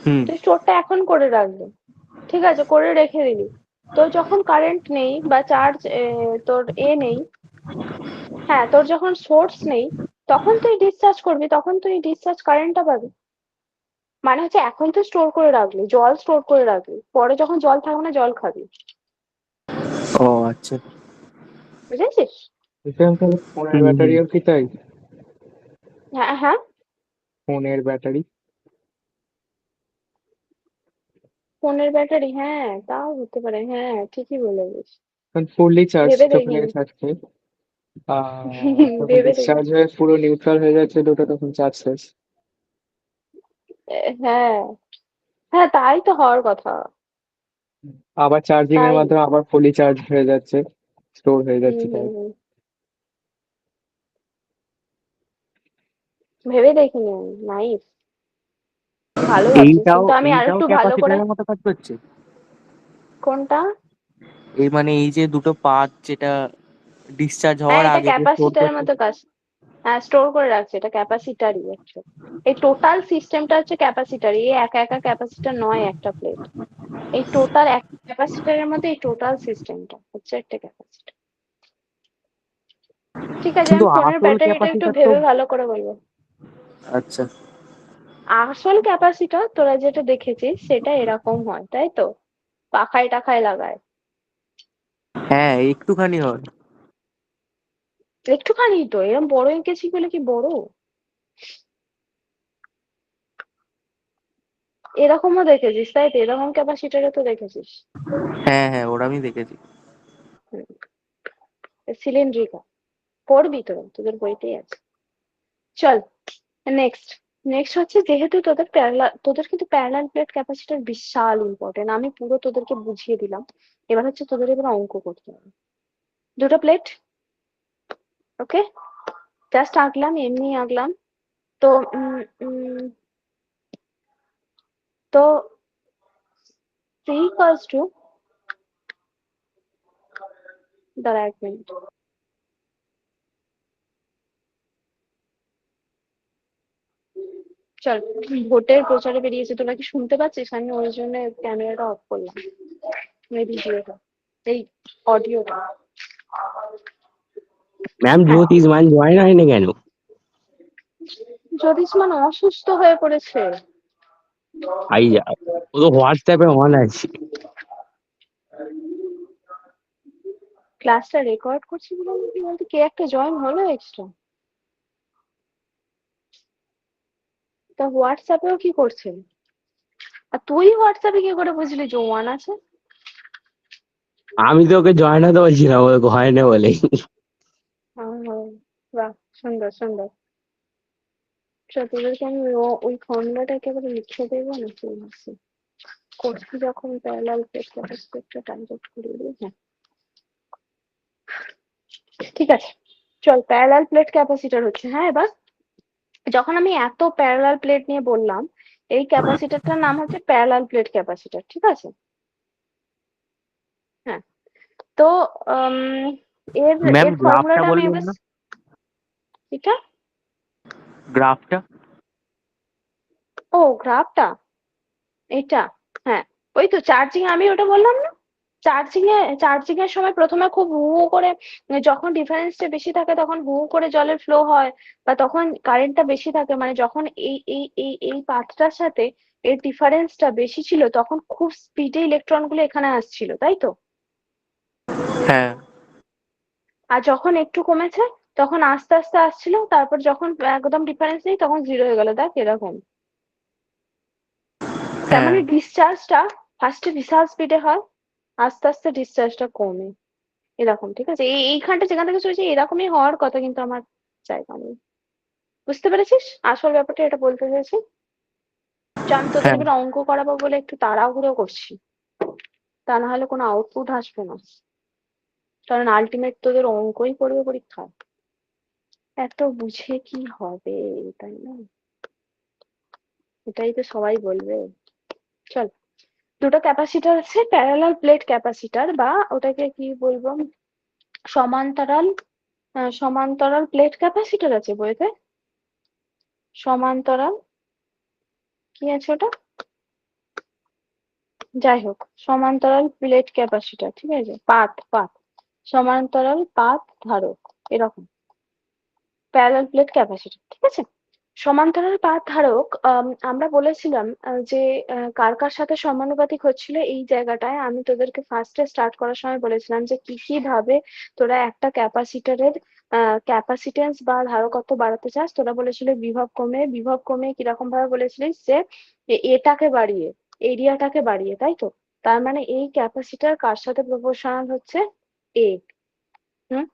হুম। তুই স্টোরটা এখন করে রাখবি, ঠিক আছে, করে রেখে দিলি। তোর যখন কারেন্ট নেই বা চার্জ তোর নেই, হ্যাঁ, তোর যখন সোর্স নেই, তখন তুই ডিসচার্জ করবি, তখন তুই ডিসচার্জ কারেন্টটা পাবি। মানে হচ্ছে এখন তুই স্টোর করে রাখলি, জল স্টোর করে রাখলি, পরে যখন জল থাকবে না জল খাবি। ও আচ্ছা। বুঝেছিস? বুঝলাম। তাহলে ফোনের হুম হুম। ব্যাটারিও কি তাই? হ্যাঁ হ্যাঁ। ফোনের ব্যাটারি ফোনের ব্যাটারি, হ্যাঁ তাও হতে পারে, হ্যাঁ ঠিকই বলেছিস। ফুললি চার্জ ভেবে যখন দেখিনি। থাকছে তখন ভেবে ডিসচার্জ দেখিনি। হয়ে পুরো নিউট্রাল হয়ে যাচ্ছে দুটো, তখন চার্জ শেষ। হ্যাঁ হ্যাঁ, তাই তো হওয়ার কথা। আবার চার্জিং এর তাই। মাধ্যমে আবার ফুলি চার্জ হয়ে যাচ্ছে, স্টোর হয়ে হুম যাচ্ছে হুম তাই। হুম। ভেবে দেখিনি আমি। নাইস। ভালো ভাবছিস, এইটাও কিন্তু আমি এইটাও আরেকটু ভালো করে। ক্যাপাসিটরের মতো কাজ করছে? কোনটা? এই মানে এই যে দুটো পার্ট যেটা ডিসচার্জ হ্যাঁ, হওয়ার এটা আগে যে স্টোর ক্যাপাসিটরের করতে। মতো কাজ। হ্যাঁ, স্টোর করে রাখছে, এটা ক্যাপাসিটারই অ্যাকচুয়ালি। এই টোটাল সিস্টেমটা হচ্ছে ক্যাপাসিটার, এই একা একা ক্যাপাসিটার নয় একটা প্লেট। এই টোটাল এক ক্যাপাসিটরের মধ্যে এই টোটাল সিস্টেমটা হচ্ছে একটা ক্যাপাসিটার। ঠিক আছে, কিন্তু আমি ফোনের আসল ব্যাটারিটা একটু ক্যাপাসিটার তো। ভেবে ভালো করে বলবো। আচ্ছা। আসল ক্যাপাসিটর তোরা যেটা দেখেছিস সেটা এরকম হয়, তাই তো? পাখায় টাখায় লাগায়। হ্যাঁ, একটুখানি হয়। একটুখানি তো, এরকম বড় এঁকেছি বলে কি বড়? এরকমও দেখেছিস তাই তো, এরকম ক্যাপাসিটরও তো দেখেছিস। হ্যাঁ হ্যাঁ, ওরা আমি দেখেছি। সিলিন্ড্রিকা পড়বি তোরা, তোদের বইতেই আছে। চল নেক্সট। নেক্সট হচ্ছে, যেহেতু তোদের কিন্তু প্যারালাল প্লেট ক্যাপাসিটর বিশাল ইম্পর্টেন্ট, আমি পুরো তোদেরকে বুঝিয়ে দিলাম। এবার হচ্ছে তোদের এবার অঙ্ক করতে হবে। দুটো প্লেট, ওকে, জাস্ট আঁকলাম, এমনি আঁকলাম। তো উম, উম, তো সি ইকুয়ালস টু, দাঁড়া এক মিনিট। চল, ভোটের প্রচারে বেরিয়েছে, তোরা কি শুনতে পাচ্ছিস? আমি ওই জন্য ক্যামেরাটা অফ করলাম, এই ভিডিওটা, এই অডিওটা। ম্যাম হ্যাঁ, জ্যোতিষমান জয়েন হয়নি কেন? জ্যোতিষ্মান অসুস্থ হয়ে পড়েছে। আই যা, ও তো হোয়াটসঅ্যাপে অন আছে। ক্লাসটা রেকর্ড করছি বলে কি বলতে, কে একটা জয়েন হলো এক্সট্রা। তা হোয়াটসঅ্যাপেও কি করছে? আর তুই হোয়াটসঅ্যাপে কি করে বুঝলি যে ওয়ান আছে? আমি তো ওকে জয়েন হতে বলছিলাম, ও হয় না বলে। হ্যাঁ, বাহ, সুন্দর সুন্দর। চল, তোদেরকে আমি ওই ফর্মুলাটা একেবারে লিখে দেবো না, ঠিক আছে? করছি যখন প্যারালাল প্লেট ক্যাপাসিটরটা ট্রানজেক্ট করিয়ে দিই। হ্যাঁ, ঠিক আছে, চল প্যারালাল প্লেট ক্যাপাসিটর হচ্ছে। হ্যাঁ, এবার যখন আমি এত প্যারালাল প্লেট নিয়ে বললাম, এই ক্যাপাসিটরটার নাম হচ্ছে প্যারালাল প্লেট ক্যাপাসিটর, ঠিক আছে? হ্যাঁ, তো এর ম্যাম এর গ্রাফটা ফর্মুলাটা আমি বলবেন এবার না, এটা গ্রাফটা। ও গ্রাফটা এটা, হ্যাঁ, ওই তো চার্জিং, আমি ওটা বললাম না, চার্জিং এর সময় প্রথমে খুব হু হু করে, যখন ডিফারেন্সটা বেশি থাকে তখন হু হু করে জলের ফ্লো হয়, বা তখন কারেন্টটা বেশি থাকে, মানে যখন এই পাথটার সাথে এর ডিফারেন্সটা বেশি ছিল তখন খুব স্পিডে ইলেকট্রন গুলো এখানে আসছিল, তাই তো? হ্যাঁ আর যখন একটু কমেছে তখন আস্তে আস্তে আসছিল, তারপর যখন একদম ডিফারেন্স নেই তখন জিরো হয়ে গেল, দেখ এরকম। তার হ্যাঁ মানে ডিসচার্জটা ফার্স্টে বিশাল স্পিডে হয়, আস্তে আস্তে ডিসচার্জটা কমে, এরকম, ঠিক আছে? এইখানটা যেখান থেকে চলছে এরকমই হওয়ার কথা, কিন্তু আমার জায়গা নেই। বুঝতে পেরেছিস আসল ব্যাপারটা? এটা বলতে চাইছি যে আমি তোদের হ্যাঁ এবার অঙ্ক করাবো বলে একটু তাড়াহুড়ো করছি, তা না হলে কোনো আউটপুট আসবে না, কারণ আলটিমেট তোদের অঙ্কই করবে পরীক্ষায়। এত বুঝে কি হবে, তাই না? এটাই তো সবাই বলবে। চল, দুটো ক্যাপাসিটার আছে, প্যারালাল প্লেট ক্যাপাসিটার, বা ওটাকে কি বলবো, সমান্তরাল সমান্তরাল প্লেট ক্যাপাসিটার আছে বইতে। সমান্তরাল কি আছে ওটা, যাই হোক, সমান্তরাল প্লেট ক্যাপাসিটর, ঠিক আছে, পাত সমান্তরাল পাত ধারক, এরকম প্যারালাল প্লেট ক্যাপাসিটর, ঠিক আছে? সমান্তরাল পাত ধারক, আমরা বলেছিলাম যে কার কার সাথে সমানুপাতিক হচ্ছিল এই জায়গাটায়। আমি তোদেরকে ফার্স্টে স্টার্ট করার সময় বলেছিলাম যে কি কি ভাবে তোরা একটা ক্যাপাসিটরের ক্যাপাসিটেন্স বা ধারকত্ব বাড়াতে চাস। তোরা বলেছিলি বিভব কমে কিরকম ভাবে বলেছিলিস যে এটাকে বাড়িয়ে, এরিয়াটাকে বাড়িয়ে, তাই তো? তার মানে এই ক্যাপাসিটর কার সাথে প্রপোর্শনাল হচ্ছে? এ। হুম,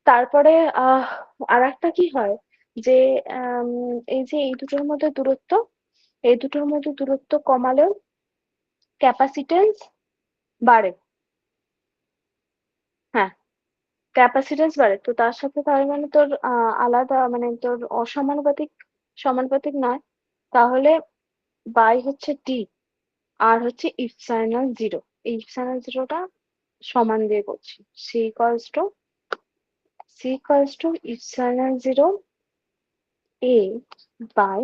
তারপরে আর একটা কি হয় যে এই যে এই দুটোর মধ্যে দূরত্ব, এই দুটোর মধ্যে দূরত্ব কমালেও ক্যাপাসিটেন্স বাড়ে। হ্যাঁ, ক্যাপাসিটেন্স বাড়ে, তো তার সাথে তার মানে তোর আলাদা, মানে তোর অসমানুপাতিক, সমানুপাতিক নয়, তাহলে বাই হচ্ছে ডি, আর হচ্ছে ইপসাইলন জিরো। এই ইপসাইলন জিরোটা সমান দিয়ে করছি, C equals to epsilon zero A by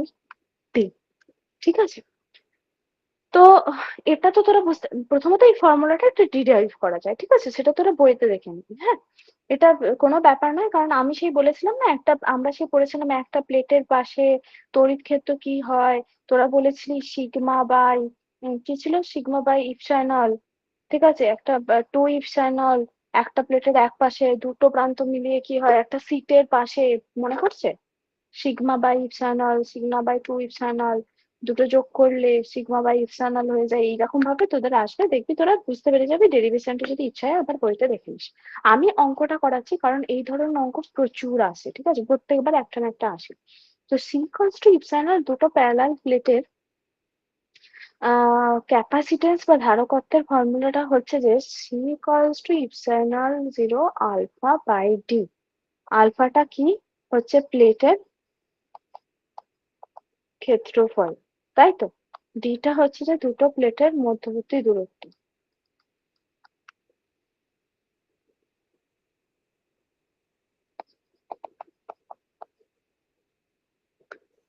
D, ঠিক আছে? তো এটা তো তোরা বুঝতে, প্রথমত এই ফর্মুলাটা একটু ডিরাইভ করা যায়, ঠিক আছে? সেটা তোরা বইতে দেখে নিবি। হ্যাঁ, এটা কোনো ব্যাপার নয়, কারণ আমি সেই বলেছিলাম না, আমরা সেই পড়েছিলাম একটা প্লেটের পাশে তড়িৎ ক্ষেত্র কি হয়। তোরা বলেছিলি সিগমা বাই কি ছিল, সিগমা বাই ইপসাইলন, ঠিক আছে? একটা 2 ইপসাইলন, একটা প্লেটের এক পাশে দুটো প্রান্ত মিলিয়ে কি হয় একটা সিটের পাশে, মনে পড়ছে? সিগমা বাই 2 ইপসাইলন দুটো যোগ করলে সিগমা বাই ইপসাইলন হয়ে যায়। এইরকম ভাবে তোদের আসবে, দেখবি তোরা বুঝতে পেরে যাবি। ডেরিভেশনটা যদি ইচ্ছা হয় আবার বইতে দেখে নিস। আমি অঙ্কটা করাচ্ছি কারণ এই ধরনের অঙ্ক প্রচুর আসে, ঠিক আছে? প্রত্যেকবার একটা না একটা আসে। তো সি ইকুয়ালস টু ইপসাইলন দুটো প্যারালাল প্লেটের ক্যাপাসিটেন্স বা ধারকত্বের ফর্মুলাটা হচ্ছে যে C equals to epsilon zero alpha by D. আলফাটা কি হচ্ছে প্লেটের ক্ষেত্রফল, তাই তো? ডিটা হচ্ছে যে দুটো প্লেটের মধ্যবর্তী দূরত্ব।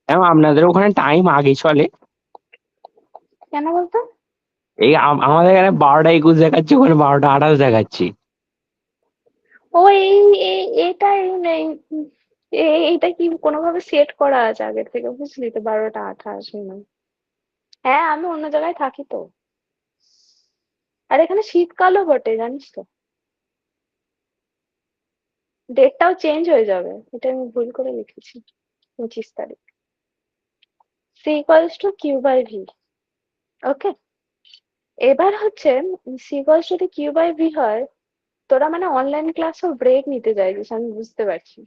ম্যাম আপনাদের ওখানে টাইম আগে চলে? কেন বলতো? এই আমাদের এখানে 12টা 21 দেখাচ্ছে, ওখানে 12টা 28 দেখাচ্ছে। ও এটা এইটা কি কোনোভাবে সেট করা আছে আগের থেকে, বুঝলি তো? 12টা 28 মিনিট। হ্যাঁ, আমি অন্য জায়গায় থাকি তো, আর এখানে শীতকালও বটে, জানিস তো? ডেটটাও চেঞ্জ হয়ে যাবে, এটা আমি ভুল করে লিখেছি, 25 তারিখ। C equals to Q by V. Okay, এবার হচ্ছে সি ইকুয়ালস যদি কিউ বাই ভি হয়, তোরা মানে অনলাইন ক্লাসও ব্রেক নিতে চাইছিস, আমি বুঝতে পারছি।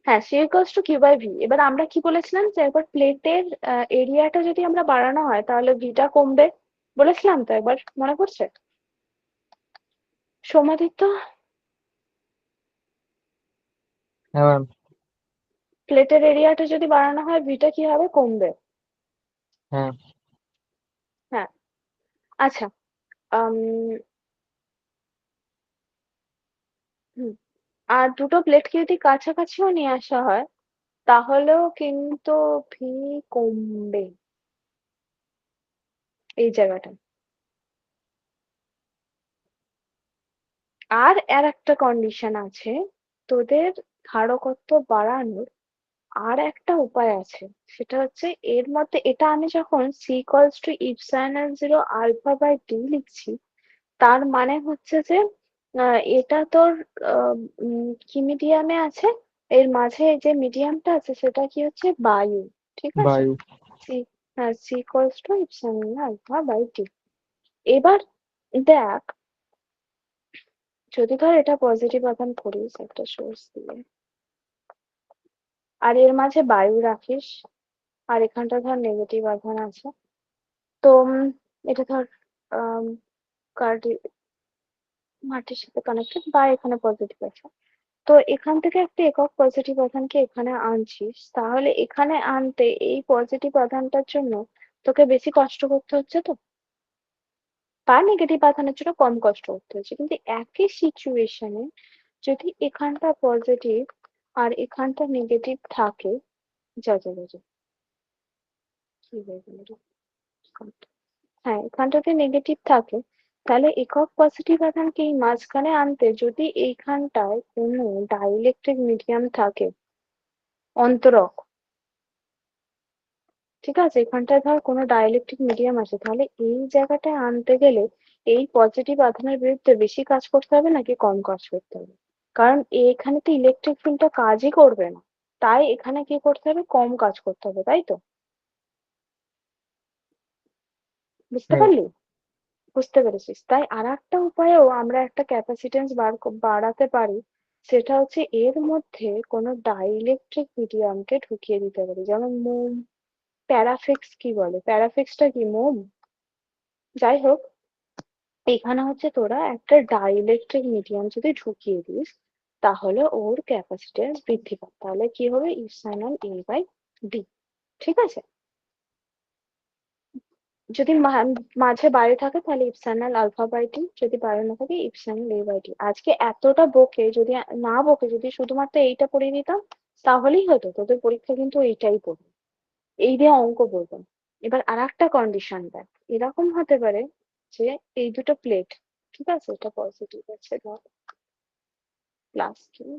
হ্যাঁ, C equals to Q by V. এবার আমরা কি বলেছিলাম যে একবার প্লেটের এরিয়াটা যদি আমরা বাড়ানো হয় তাহলে ভিটা কমবে, বলেছিলাম তো একবার, মনে পড়ছে? সৌমাদিত্য, হ্যাঁ ম্যাম। প্লেটের এরিয়াটা যদি বাড়ানো হয় ভিটা কি হবে, কমবে। হ্যাঁ। হ্যাঁ, আচ্ছা। আম, হুম, আর দুটো প্লেটকে যদি কাছাকাছিও নিয়ে আসা হয় তাহলেও কিন্তু ভি কমবে এই জায়গাটা। আর একটা কন্ডিশন আছে, তোদের ধারকত্ব বাড়ানোর আর একটা উপায় আছে। সেটা হচ্ছে এর মধ্যে, এটা আমি যখন C equals to epsilon zero alpha by D লিখছি, তার মানে হচ্ছে যে এটা তোর কি মিডিয়ামে আছে, এর মাঝে যে মিডিয়ামটা আছে সেটা কি হচ্ছে, বায়ু। ঠিক আছে, বায়ু। সি, হ্যাঁ, C equals to epsilon alpha by D. এবার দেখ, যদি ধর এটা পজিটিভ আধান করিস একটা সোর্স দিয়ে, আর এর মাঝে বায়ু রাখিস, আর এখানটা ধর নেগেটিভ আধান আছে, তো এটা ধর আম, মাটির সাথে কানেক্টেড বা এখানে পজিটিভ আছে, তো এখান থেকে একটা একক পজিটিভ আধানকে এখানে আনছিস, তাহলে এখানে আনতে এই পজিটিভ আধানটার জন্য তোকে বেশি কষ্ট করতে হচ্ছে তো, বা নেগেটিভ আধানের জন্য কম কষ্ট করতে হচ্ছে। কিন্তু একই সিচুয়েশনে যদি এখানটা পজিটিভ আর এখানটা নেগেটিভ থাকে, যা যা যা যা, কি হয়ে গেল রে? হ্যাঁ, এখানটাতে নেগেটিভ থাকে, তাহলে একক পজিটিভ আধানকে এই মাঝখানে আনতে যদি এইখানটায় কোনো ডাইইলেকট্রিক মিডিয়াম থাকে, অন্তরক, ঠিক আছে, এখানটায় ধর কোনো ডাইইলেকট্রিক মিডিয়াম আছে, তাহলে এই জায়গাটায় আনতে গেলে এই পজিটিভ আধানের বিরুদ্ধে বেশি কাজ করতে হবে নাকি কম কাজ করতে হবে? কারণ এখানে তো ইলেকট্রিক ফিল্ডটা কাজই করবে না, তাই এখানে কি করতে হবে, কম কাজ করতে হবে, তাই তো? বুঝতে হ্যাঁ। পারলি? বুঝতে পেরেছিস? তাই আরেকটা উপায়েও আমরা একটা ক্যাপাসিট্যান্স বাড়াতে পারি, সেটা হচ্ছে এর মধ্যে কোনো ডাইইলেকট্রিক মিডিয়ামকে ঢুকিয়ে দিতে পারি, যেমন মোম, প্যারাফিক্স। কি বলে, প্যারাফিক্সটা কি, মোম? যাই হোক, এখানে হচ্ছে তোরা একটা ডাইইলেকট্রিক মিডিয়াম যদি ঢুকিয়ে দিস, তাহলে ওর ক্যাপাসিট্যান্স বৃদ্ধি পায়, তাহলে কি হবে, ইপসাইলন এ বাই ডি। ঠিক আছে, যদি মাঝে বায়ু থাকে তাহলে ইপসাইলন আলফা বাই টি, যদি বায়ু না থাকে ইপসাইলন এ বাই টি। আজকে এতটা বকে যদি না বকে যদি শুধুমাত্র এইটা পড়িয়ে দিতাম তাহলেই হতো, তোদের পরীক্ষা কিন্তু এইটাই পড়বে, এই দিয়ে অঙ্ক বলবো। এবার আর একটা কন্ডিশন দেখ, এরকম হতে পারে যে এই দুটো প্লেট, ঠিক আছে, এটা পজিটিভ আছে ধর, প্লাস কিউ,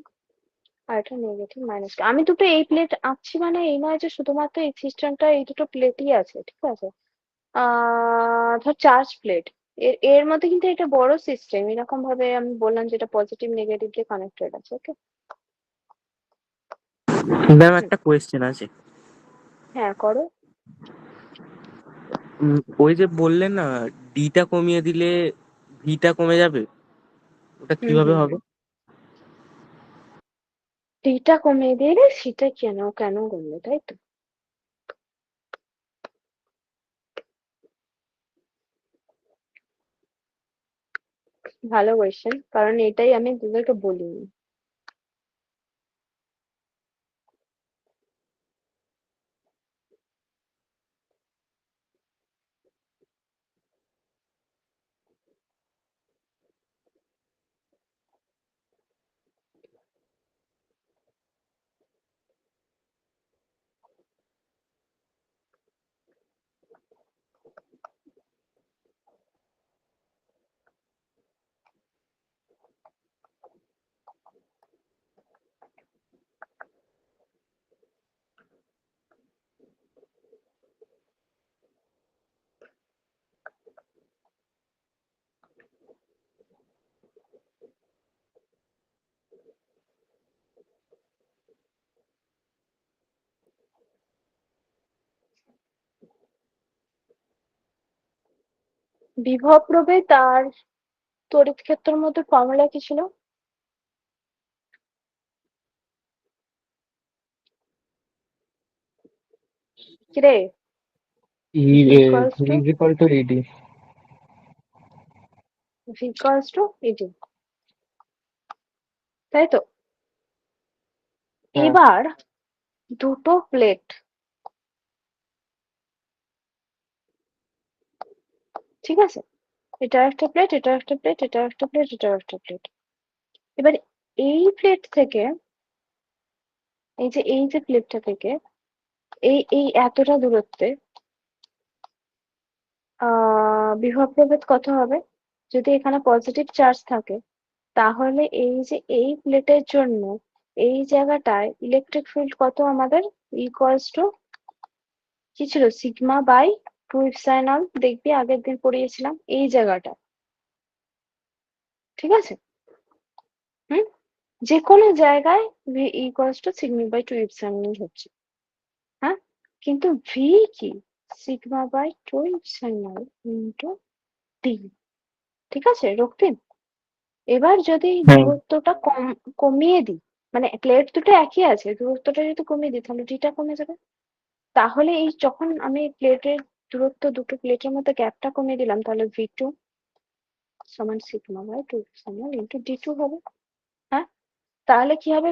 আর এটা নেগেটিভ মাইনাস কিউ। আমি দুটো এই প্লেট আঁকছি মানে এই নয় যে শুধুমাত্র এই সিস্টেমটা এই দুটো প্লেটই আছে, ঠিক আছে। ধর চার্জ প্লেট, এর এর মধ্যে কিন্তু এটা বড় সিস্টেম, এরকম ভাবে আমি বললাম যেটা পজিটিভ নেগেটিভ দিয়ে কানেক্টেড আছে, ওকে। ম্যাম একটা কোয়েশ্চেন আছে। হ্যাঁ, করো। ওই যে বললেন না, ডিটা কমিয়ে দিলে ভিটা কমে যাবে, ওটা হুম কিভাবে হুম হবে? টিটা কমিয়ে দিলে সেটা কেন কেন কমবে, তাই তো? ভালো কোয়েশ্চেন, কারণ এটাই আমি তোদেরকে বলিনি। বিভব প্রভেদ আর তড়িৎ ক্ষেত্রের মধ্যে ফর্মুলা কি ছিল? কিরে E V equals V to is equal to ED. ED, তাই তো? হ্যাঁ। এবার দুটো প্লেট, ঠিক আছে, এটা একটা প্লেট, এটা একটা প্লেট, এটা একটা প্লেট, এটা একটা প্লেট। এবার এই প্লেট থেকে, এই যে প্লেটটা থেকে এই এতটা দূরত্বে বিভব প্রভেদ কত হবে? যদি এখানে পজিটিভ চার্জ থাকে তাহলে এই যে এই প্লেটের জন্য এই জায়গাটায় ইলেকট্রিক ফিল্ড কত আমাদের? ইকুয়ালস টু কি ছিল? সিগমা বাই 2 এপসাইলন, দেখবি আগের দিন পড়িয়েছিলাম এই জায়গাটা, ঠিক আছে? হুম, যে কোনো জায়গায় V equals to sigma by 2 epsilon হচ্ছে, হ্যাঁ, কিন্তু ভি কি? Sigma by 2 epsilon into D, ঠিক আছে রক্তিম? এবার যদি হ্যাঁ। দূরত্বটা কমিয়ে দিই, মানে প্লেট দুটো একই আছে, দূরত্বটা যদি কমিয়ে দিই তাহলে ডিটা কমে যাবে। তাহলে এই যখন আমি প্লেটের দূরত্ব, দুটো প্লেটের মধ্যে গ্যাপটা কমিয়ে দিলাম, তাহলে V2 সমান সিগমা বাই 2 ইন্টু D2 হবে। হ্যাঁ, তাহলে কি হবে?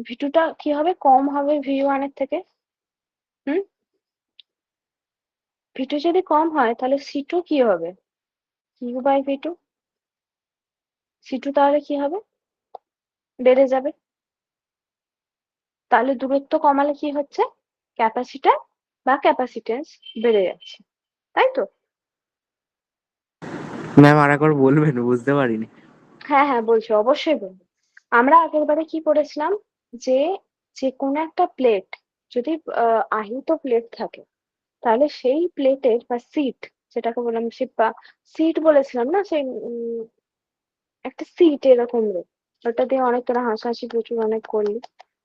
V2টা কি হবে? কম হবে V1 এর থেকে। হুম, V2 যদি কম হয় তাহলে C2 কি হবে? Q by V2। C2 তাহলে কি হবে? বেড়ে যাবে। তাহলে দূরত্ব কমালে কি হচ্ছে? ক্যাপাসিটর বা ক্যাপাসিটেন্স বেড়ে যাচ্ছে, তাই তো? ম্যাম আরেকবার বলবেন, বুঝতে পারিনি। হ্যাঁ হ্যাঁ বলছি, অবশ্যই বলবো। আমরা আগের বারে কি পড়েছিলাম? যে যে কোনো একটা প্লেট যদি আহিত প্লেট থাকে তাহলে সেই প্লেটের বা সিট, যেটাকে বললাম সে বা সিট বলেছিলাম না, সেই একটা সিট এরকম রে, ওটা দিয়ে অনেক তোরা হাসাহাসি প্রচুর অনেক করলি।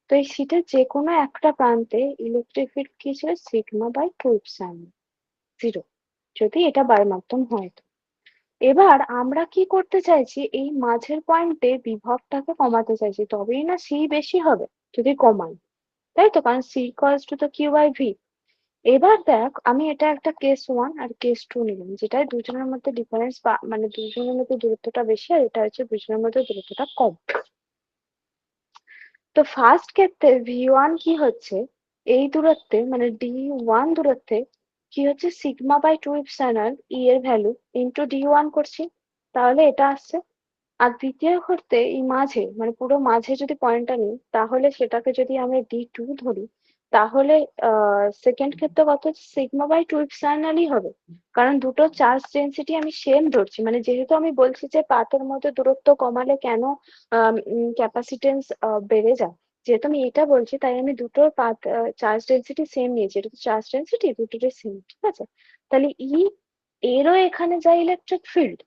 তো এই সিটের যে কোনো একটা প্রান্তে ইলেকট্রিক ফিল্ড কি ছিল? সিগমা বাই 2 এপসাইলন 0, যদি এটা বায়ুমাধ্যম হয় তো। এবার আমরা কি করতে চাইছি? এই মাঝের পয়েন্টে বিভবটাকে কমাতে চাইছি, তবেই না সি বেশি হবে যদি কমাই, তাই তো? কারণ সি ইকুয়ালস টু তো কিউ বাই ভি। এবার দেখ, আমি এটা একটা কেস 1 আর কেস 2 নিলাম, যেটায় দুজনের মধ্যে ডিফারেন্স বা মানে দুজনের মধ্যে দূরত্বটা বেশি, আর এটা হচ্ছে দুজনের মধ্যে দূরত্বটা কম। তো ফার্স্ট ক্ষেত্রে V1 কি হচ্ছে? এই দূরত্বে মানে D1 দূরত্বে কি হচ্ছে? সিগমা বাই 2 এপসাইলন ই এর ভ্যালু ইন্টু D1 করছি, তাহলে এটা আসছে। আর দ্বিতীয় ক্ষেত্রে এই মাঝে মানে পুরো মাঝে যদি পয়েন্টটা নিই, তাহলে সেটাকে যদি আমি D2 ধরি, তাহলে সেকেন্ড ক্ষেত্রে কত হচ্ছে? সিগমা বাই 2 এপসাইলনই হবে, কারণ দুটো চার্জ ডেনসিটি আমি সেম ধরছি। মানে যেহেতু আমি বলছি যে পাতের মধ্যে দূরত্ব কমালে কেন ক্যাপাসিটেন্স বেড়ে যায়, যেহেতু আমি এটা বলছি তাই আমি দুটো পাত চার্জ ডেনসিটি সেম নিয়েছি, এটা তো চার্জ ডেনসিটি দুটোরই সেম, ঠিক আছে? তাহলে এরও এখানে যা ইলেকট্রিক ফিল্ড,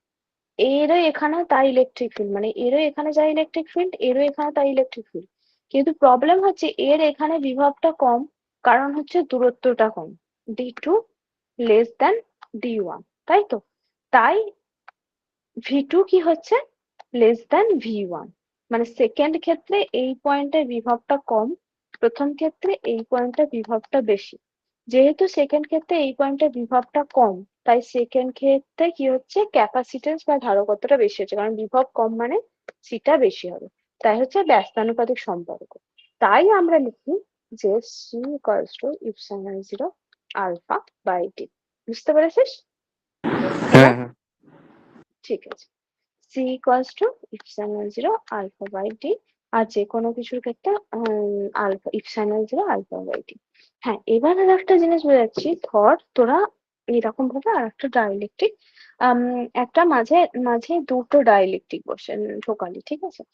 এরও এখানে তাই ইলেকট্রিক ফিল্ড, মানে এরও এখানে যা ইলেকট্রিক ফিল্ড, এরও এখানে তাই ইলেকট্রিক ফিল্ড। কিন্তু প্রবলেম হচ্ছে এর এখানে বিভবটা কম, কারণ হচ্ছে দূরত্বটা কম, D2 লেস দেন D1, তাই তো? তাই V2 কি হচ্ছে? Less than V1। মানে সেকেন্ড ক্ষেত্রে এই পয়েন্টের বিভবটা কম, প্রথম ক্ষেত্রে এই পয়েন্টের বিভবটা বেশি। যেহেতু সেকেন্ড ক্ষেত্রে এই পয়েন্টের বিভবটা কম, তাই সেকেন্ড ক্ষেত্রে কি হচ্ছে? ক্যাপাসিটেন্স বা ধারকত্বটা বেশি হচ্ছে, কারণ বিভব কম মানে সিটা বেশি হবে। তাই হচ্ছে ব্যস্তানুপাতিক সম্পর্ক। তাই আমরা লিখি যে C equals to epsilon 0 alpha by D. বুঝতে পেরেছিস হ্যাঁ এবার? হ্যাঁ। ঠিক আছে, C equals to epsilon 0 alpha by D. আর যে কোনো কিছুর ক্ষেত্রে alpha epsilon 0 alpha by D. হ্যাঁ, এবার আর একটা জিনিস বোঝাচ্ছি। ধর তোরা এরকম ভাবে আর একটা ডাইইলেকট্রিক একটা মাঝে মাঝে দুটো ডাইইলেকট্রিক বসে ঢোকালি, ঠিক আছে?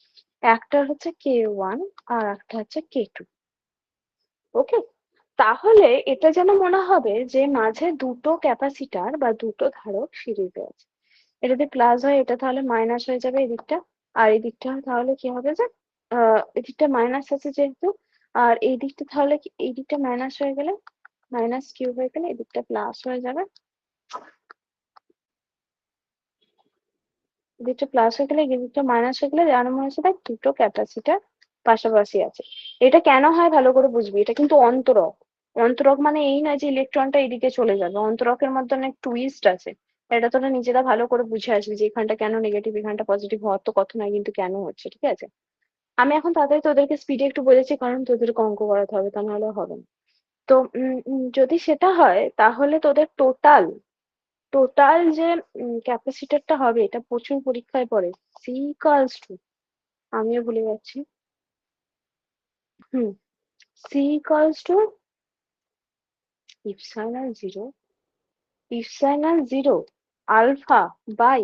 একটা হচ্ছে K1 আর একটা হচ্ছে K2। ওকে, তাহলে এটা যেন মনে হবে যে মাঝে দুটো ক্যাপাসিটার বা দুটো ধারক সিরিজে আছে। এটা যদি প্লাস হয় এটা তাহলে মাইনাস হয়ে যাবে এদিকটা, আর এই দিকটা তাহলে কি হবে? যে এদিকটা মাইনাস আছে যেহেতু, আর এই দিকটা তাহলে এই দিকটা মাইনাস হয়ে গেলে, মাইনাস কিউ হয়ে গেলে এদিকটা প্লাস হয়ে যাবে, এদিকটা প্লাস হয়ে গেলে এদিকটা মাইনাস হয়ে গেলে জানা মনে হচ্ছে দেখ দুটো ক্যাপাসিটার পাশাপাশি আছে। এটা কেন হয় ভালো করে বুঝবি, এটা কিন্তু অন্তরক। অন্তরক মানে এই নয় যে ইলেকট্রনটা এদিকে চলে যাবে, অন্তরকের মধ্যে অনেক টুইস্ট আছে। এটা তোরা নিজেরা ভালো করে বুঝে আসবি যে এখানটা কেন নেগেটিভ, এখানটা পজিটিভ হওয়ার তো কথা নয়, কিন্তু কেন হচ্ছে, ঠিক আছে? আমি এখন তাড়াতাড়ি তোদেরকে স্পিডে একটু বলেছি কারণ তোদেরকে অঙ্ক করাতে হবে, তা নাহলে হবে না। তো যদি সেটা হয় তাহলে তোদের টোটাল টোটাল যে ক্যাপাসিটরটা হবে, এটা প্রচুর পরীক্ষায় পড়ে। সি ইকুয়ালস টু, আমিও ভুলে যাচ্ছি, হুম, C equals to epsilon zero, epsilon zero alpha by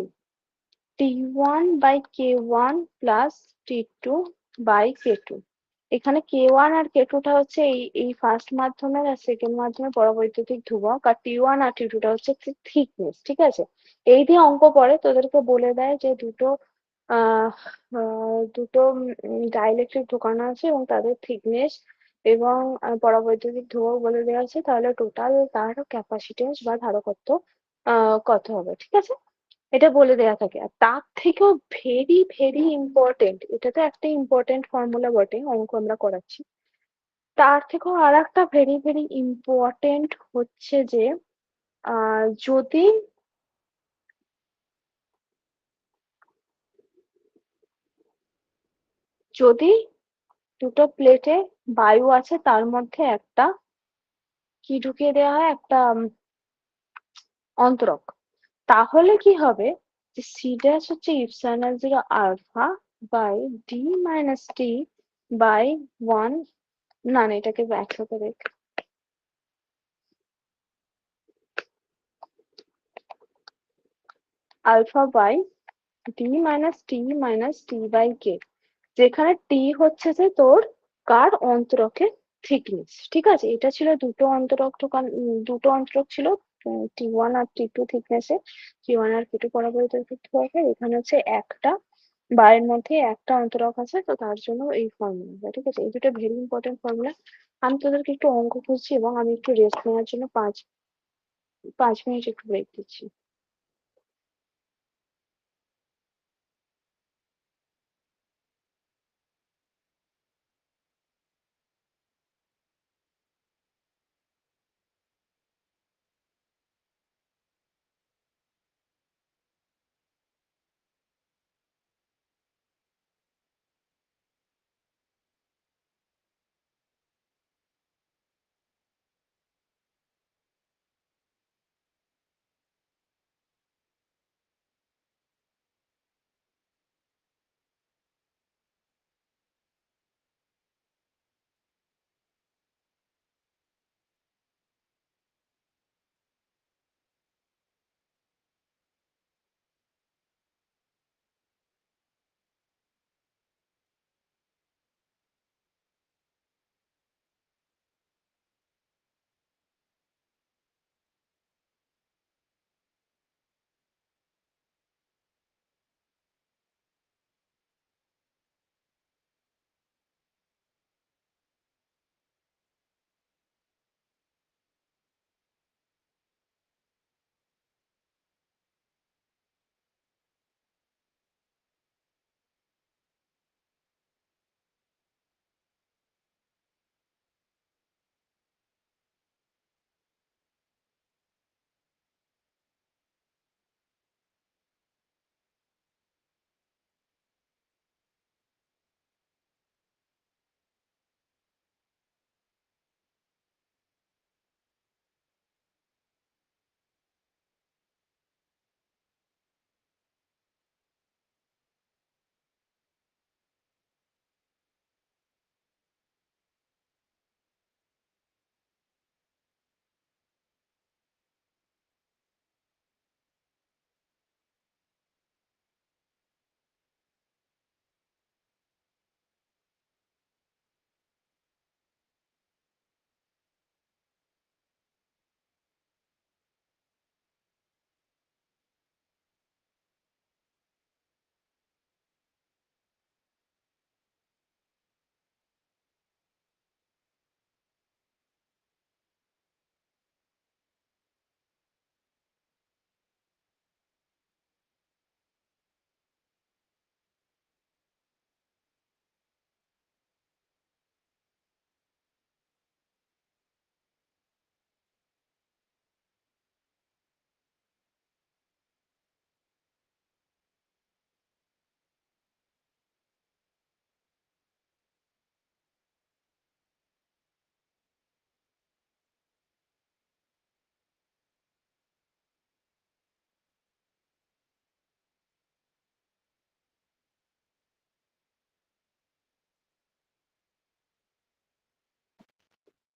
T1 by K1 plus T2 by K2। এখানে K1 আর K2 টা হচ্ছে এই ফার্স্ট মাধ্যমের আর সেকেন্ড মাধ্যমের পরাবৈদ্যুতিক ধ্রুবক, আর T1 আর T2 টা হচ্ছে থিকনেস, ঠিক আছে? এই দিয়ে অঙ্ক পড়ে, তোদেরকে বলে দেয় যে আহ দুটো ডাইইলেকট্রিক ঢোকানো আছে এবং তাদের থিকনেস এবং পরাবৈদ্যুতিক ধ্রুবক বলে দেওয়া আছে, তাহলে টোটাল তার ক্যাপাসিটেন্স বা ধারকত্ব কত হবে, ঠিক আছে? এটা বলে দেয়া থাকে। আর তার থেকেও ভেরি ভেরি ইম্পর্টেন্ট, এটা তো একটা ইম্পর্টেন্ট ফর্মুলা বটে, অঙ্ক আমরা করাচ্ছি, তার থেকেও আর একটা ভেরি ভেরি ইম্পর্টেন্ট হচ্ছে যে যদি যদি দুটো প্লেটে বায়ু আছে, তার মধ্যে একটা কি ঢুকিয়ে দেওয়া হয়, একটা অন্তরক, তাহলে কি হবে যে সি ড্যাশ হচ্ছে epsilon zero alpha by D minus T by one, না না এটাকে একসাথে দেখ, alpha by D minus T by K, যেখানে টি হচ্ছে যে তোর কার অন্তরকের থিকনেস, ঠিক আছে? এটা ছিল দুটো অন্তরক ছিল, T1 আর T2 থিকনেসে, Q1 আর Q2 পরাবৈদ্যুতিক ধ্রুবকের, এখানে হচ্ছে একটা বায়ের মধ্যে একটা অন্তরক আছে, তো তার জন্য এই ফর্মুলা, ঠিক আছে? এই দুটো ভেরি ইম্পর্টেন্ট ফর্মুলা। আমি তোদেরকে একটু অঙ্ক খুঁজছি এবং আমি একটু রেস্ট নেওয়ার জন্য 5 মিনিট একটু ব্রেক দিচ্ছি।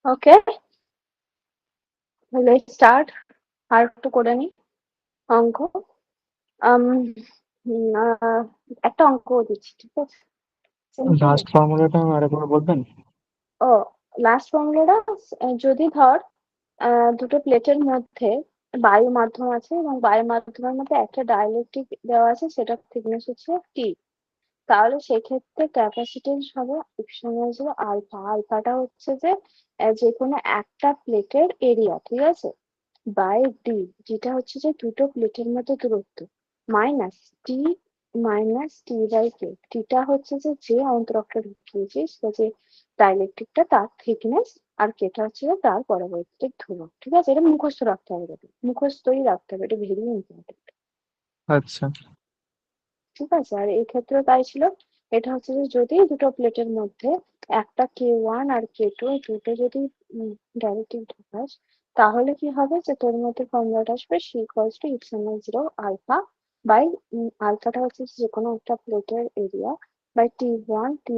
ওকে, লেটস স্টার্ট। আর একটু করে নি অঙ্ক। আম, আহ, একটা অঙ্ক দিচ্ছি, ঠিক আছে? Simple। লাস্ট ফর্মুলাটা আরেকবার বলবেন? ও, লাস্ট ফর্মুলাটা, যদি ধর দুটো প্লেটের মধ্যে বায়ু মাধ্যম আছে এবং বায়ু মাধ্যমের মধ্যে একটা ডাইলেকট্রিক দেওয়া আছে, সেটার থিকনেস হচ্ছে টি, তাহলে সেক্ষেত্রে ক্যাপাসিটেন্স হবে ইপসিলন আলফা। আলফাটা হচ্ছে যে যে কোনো একটা প্লেটের এরিয়া, ঠিক আছে, বাই ডি, যেটা হচ্ছে যে দুটো প্লেটের মধ্যে দূরত্ব, minus T, minus T by K. টিটা হচ্ছে যে যে অন্তরকটা ঢুকিয়েছিস বা যে ডাইলেকট্রিকটা, তার থিকনেস, আর কেটা হচ্ছে যে তার পরবর্তী ধ্রুবক। ঠিক আছে, এটা মুখস্থ রাখতে হবে, তোকে মুখস্থই রাখতে হবে, এটা ভেরি ইম্পর্টেন্ট। আচ্ছা। ঠিক আছে, আর এই ক্ষেত্রে তাই ছিল। এটা হচ্ছে যে যদি দুটো প্লেটের মধ্যে একটা K1 আর K2, দুটো যদি ডাইরেক্টলি ঢোকাস, তাহলে কি হবে যে তোর মধ্যে ফর্মুলাটা আসবে C equals to epsilon 0 alpha by, আলফাটা হচ্ছে যে কোনো একটা প্লেটের এরিয়া, বাই টি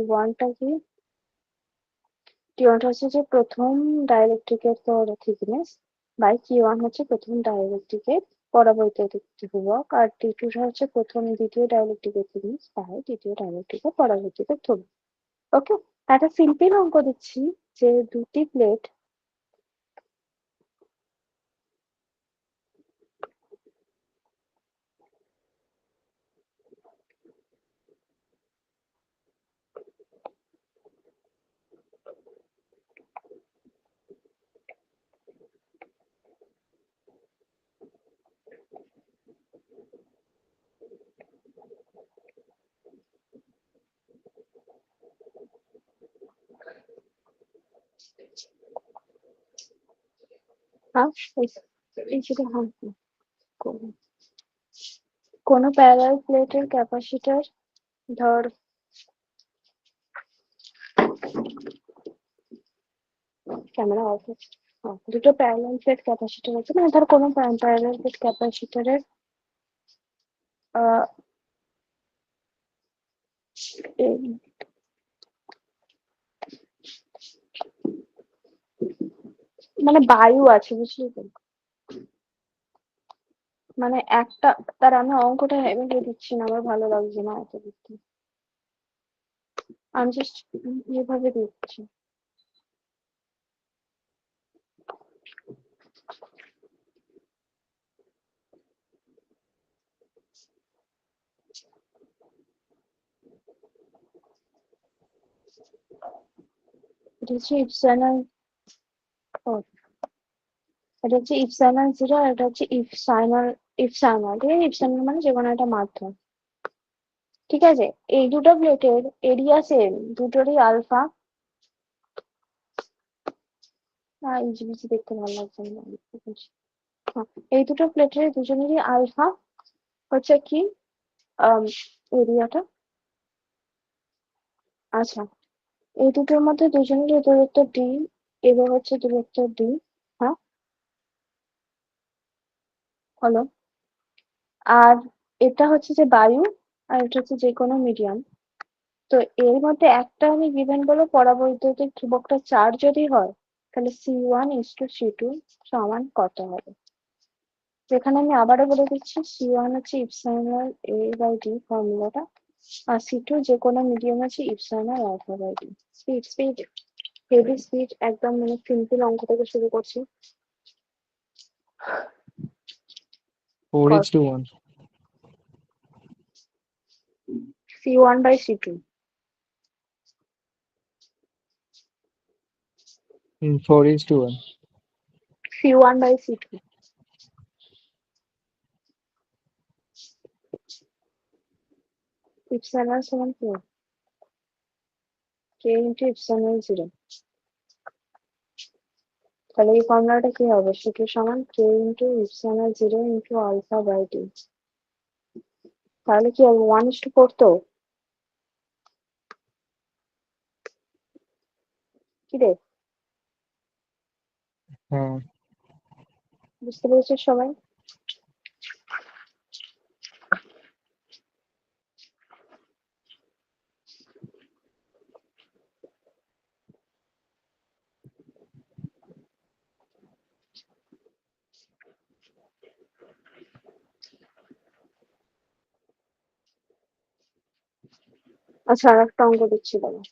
ওয়ানটা কি, টি ওয়ানটা হচ্ছে যে প্রথম ডাইলেকট্রিকের তোর থিকনেস, বাই Q1 হচ্ছে প্রথম ডাইলেকট্রিকের পরাবৈদ্যুতিক ধ্রুবক, আর টি2টা হচ্ছে প্রথম দ্বিতীয় ডাইলেকট্রিকের থিকনেস বাই দ্বিতীয় ডাইলেকট্রিকের পরাবৈদ্যুতিক ধ্রুবক। ওকে, একটা সিম্পল অঙ্ক দিচ্ছি, যে দুটি প্লেট হ্যাঁ, এই যেটা কোনো প্যারালাল প্লেটের ক্যাপাসিটর, ধর ক্যামেরা অফ আছে, দুটো প্যারালাল প্লেট ক্যাপাসিটর আছে, মানে ধর কোনো প্যারালাল প্লেট ক্যাপাসিটরের মানে বায়ু আছে, বুঝলি তো, মানে একটা, তার আমি অঙ্কটা এভাবে দিচ্ছি না, আমার ভালো লাগছে না এত দিচ্ছি, আমি জাস্ট এভাবে দিচ্ছি। এটা হচ্ছে ইপসাইলন, এটা হচ্ছে ইপসাইলন 0, আর এটা হচ্ছে ইপসাইলন, ঠিক আছে? ইপসাইলন মানে যে কোনো একটা মাধ্যম, ঠিক আছে? এই দুটো প্লেটের এরিয়া সেম, দুটোরই আলফা, ইজিবিজি দেখতে ভালো লাগছে না। হ্যাঁ, এই দুটো প্লেটের দুজনেরই আলফা হচ্ছে কি, এরিয়াটা। আচ্ছা, এই দুটোর মধ্যে দুজনেরই দূরত্ব ডি, এবার হচ্ছে দূরত্ব ডি। হ্যাঁ, হলো। আর এটা হচ্ছে যে বায়ু, আর এটা হচ্ছে যে কোনো মিডিয়াম। তো এর মধ্যে একটা আমি গিভেন বলো, পরাবৈদ্যুতিক ধ্রুবকটা 4 যদি হয়, তাহলে C1:C2 সমান কত হবে? যেখানে আমি আবারও বলে দিচ্ছি, C1 হচ্ছে ইপসাইলন A/D ফর্মুলাটা, আর C2 যে কোনো মিডিয়াম আছে ইপসাইলন আলফা/D। স্পিড স্পিড, হেভি স্পিড, একদম মানে সিম্পল অঙ্ক থেকে শুরু করছি। 4:1। C1/C2, 4:1। C1/C2, ইপসাইলন সমান কি, K ইন্টু ইপসাইলন 0। তাহলে এই ফর্মুলাটা কি হবে? C2 সমান K ইন্টু ইপসাইলন 0 ইন্টু আলফা/D। তাহলে কি হবে, 1:4 তো? কি রে, হ্যাঁ। বুঝতে পেরেছিস সবাই? আচ্ছা, আর একটা অঙ্ক দিচ্ছি দাঁড়াও।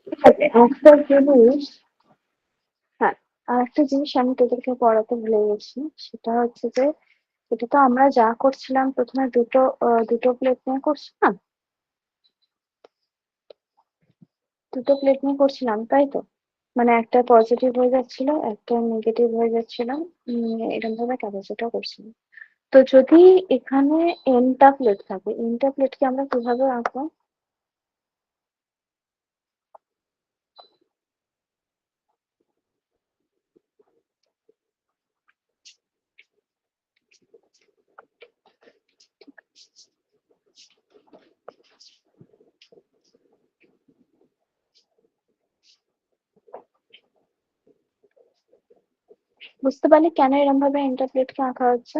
ঠিক আছে, একটা জিনিস, হ্যাঁ, আর একটা জিনিস আমি তোদেরকে পড়াতে ভুলে গেছি। সেটা হচ্ছে যে, এটা তো আমরা যা করছিলাম প্রথমে দুটো প্লেট নিয়ে করছিলাম, তাই তো? মানে একটা পজিটিভ হয়ে যাচ্ছিল, একটা নেগেটিভ হয়ে যাচ্ছিল। এরকম ভাবে ক্যাপাসিটর করছিলাম। তো যদি এখানে এনটা প্লেট থাকে, এনটা প্লেটকে আমরা কিভাবে আঁকবো? বুঝতে পারলি কেন এরকম ভাবে এনটা প্লেটকে আঁকা হচ্ছে?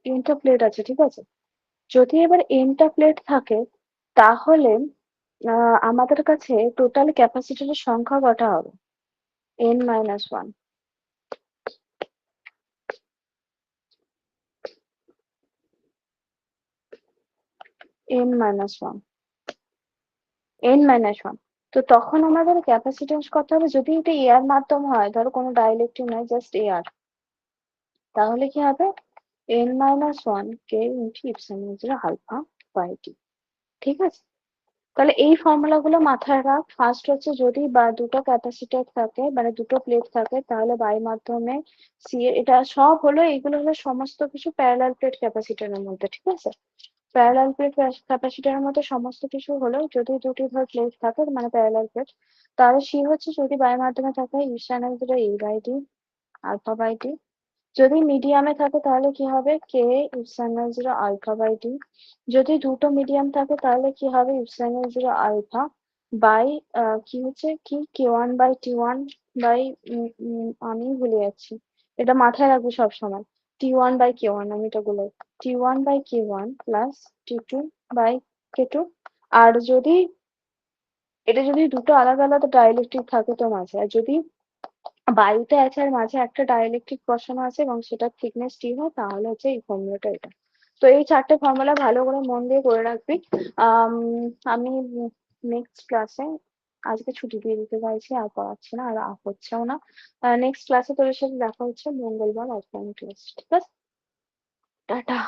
এনটা প্লেট আছে, ঠিক আছে? যদি এবার এনটা প্লেট থাকে, তাহলে আমাদের কাছে টোটাল ক্যাপাসিটরের সংখ্যা কটা হবে? n-1, n-1, n-1। তো তখন আমাদের ক্যাপাসিটেন্স কত হবে? যদি এটা এয়ার মাধ্যম হয়, ধরো কোনো ডাইইলেকট্রিক নয়, জাস্ট এয়ার, তাহলে কি হবে? n-1 K into epsilon zero alpha by T. ঠিক আছে? তাহলে এই ফর্মুলা গুলো মাথায় রাখ। ফার্স্ট হচ্ছে, যদি বা দুটো ক্যাপাসিটর থাকে, মানে দুটো প্লেট থাকে, তাহলে বাই মাধ্যমে সি এর, এটা সব হলো, এগুলো হলো সমস্ত কিছু প্যারালাল প্লেট ক্যাপাসিটরের মধ্যে, ঠিক আছে? প্যারালাল প্লেট ক্যাপাসিটরের মধ্যে সমস্ত কিছু হলো, যদি দুটি ধর প্লেট থাকে মানে প্যারালাল প্লেট, তাহলে সি হচ্ছে, যদি বাই মাধ্যমে থাকে epsilon zero A by D alpha by T. যদি মিডিয়ামে থাকে তাহলে কি হবে? K epsilon zero alpha by T. যদি দুটো মিডিয়াম থাকে তাহলে কি হবে? ইপসিলন জিরো আলফা বাই কি হচ্ছে কি কে1 বাই টি1 বাই, আমি ভুলে যাচ্ছি, এটা মাথায় রাখবি সব সময়। টি1 বাই কে1, আমি এটা বলে, টি1 বাই কে1 প্লাস টি2 বাই কে2। আর যদি এটা, যদি দুটো আলাদা আলাদা ডাইইলেকট্রিক থাকে তো মাঝে, আর যদি বায়ুতে আছে আর মাঝে একটা ডাইইলেকট্রিক বসানো আছে এবং সেটার থিকনেস টি হয়, তাহলে হচ্ছে এই ফর্মুলাটা এটা। তো এই চারটে ফর্মুলা ভালো করে মন দিয়ে করে রাখবি। আম, আমি নেক্সট ক্লাসে, আজকে ছুটি দিয়ে দিতে চাইছি, আর পড়াচ্ছি না, আর হচ্ছেও না। নেক্সট ক্লাসে তোদের সাথে দেখা হচ্ছে মঙ্গলবার অফলাইন ক্লাস, ঠিক আছে? টাটা।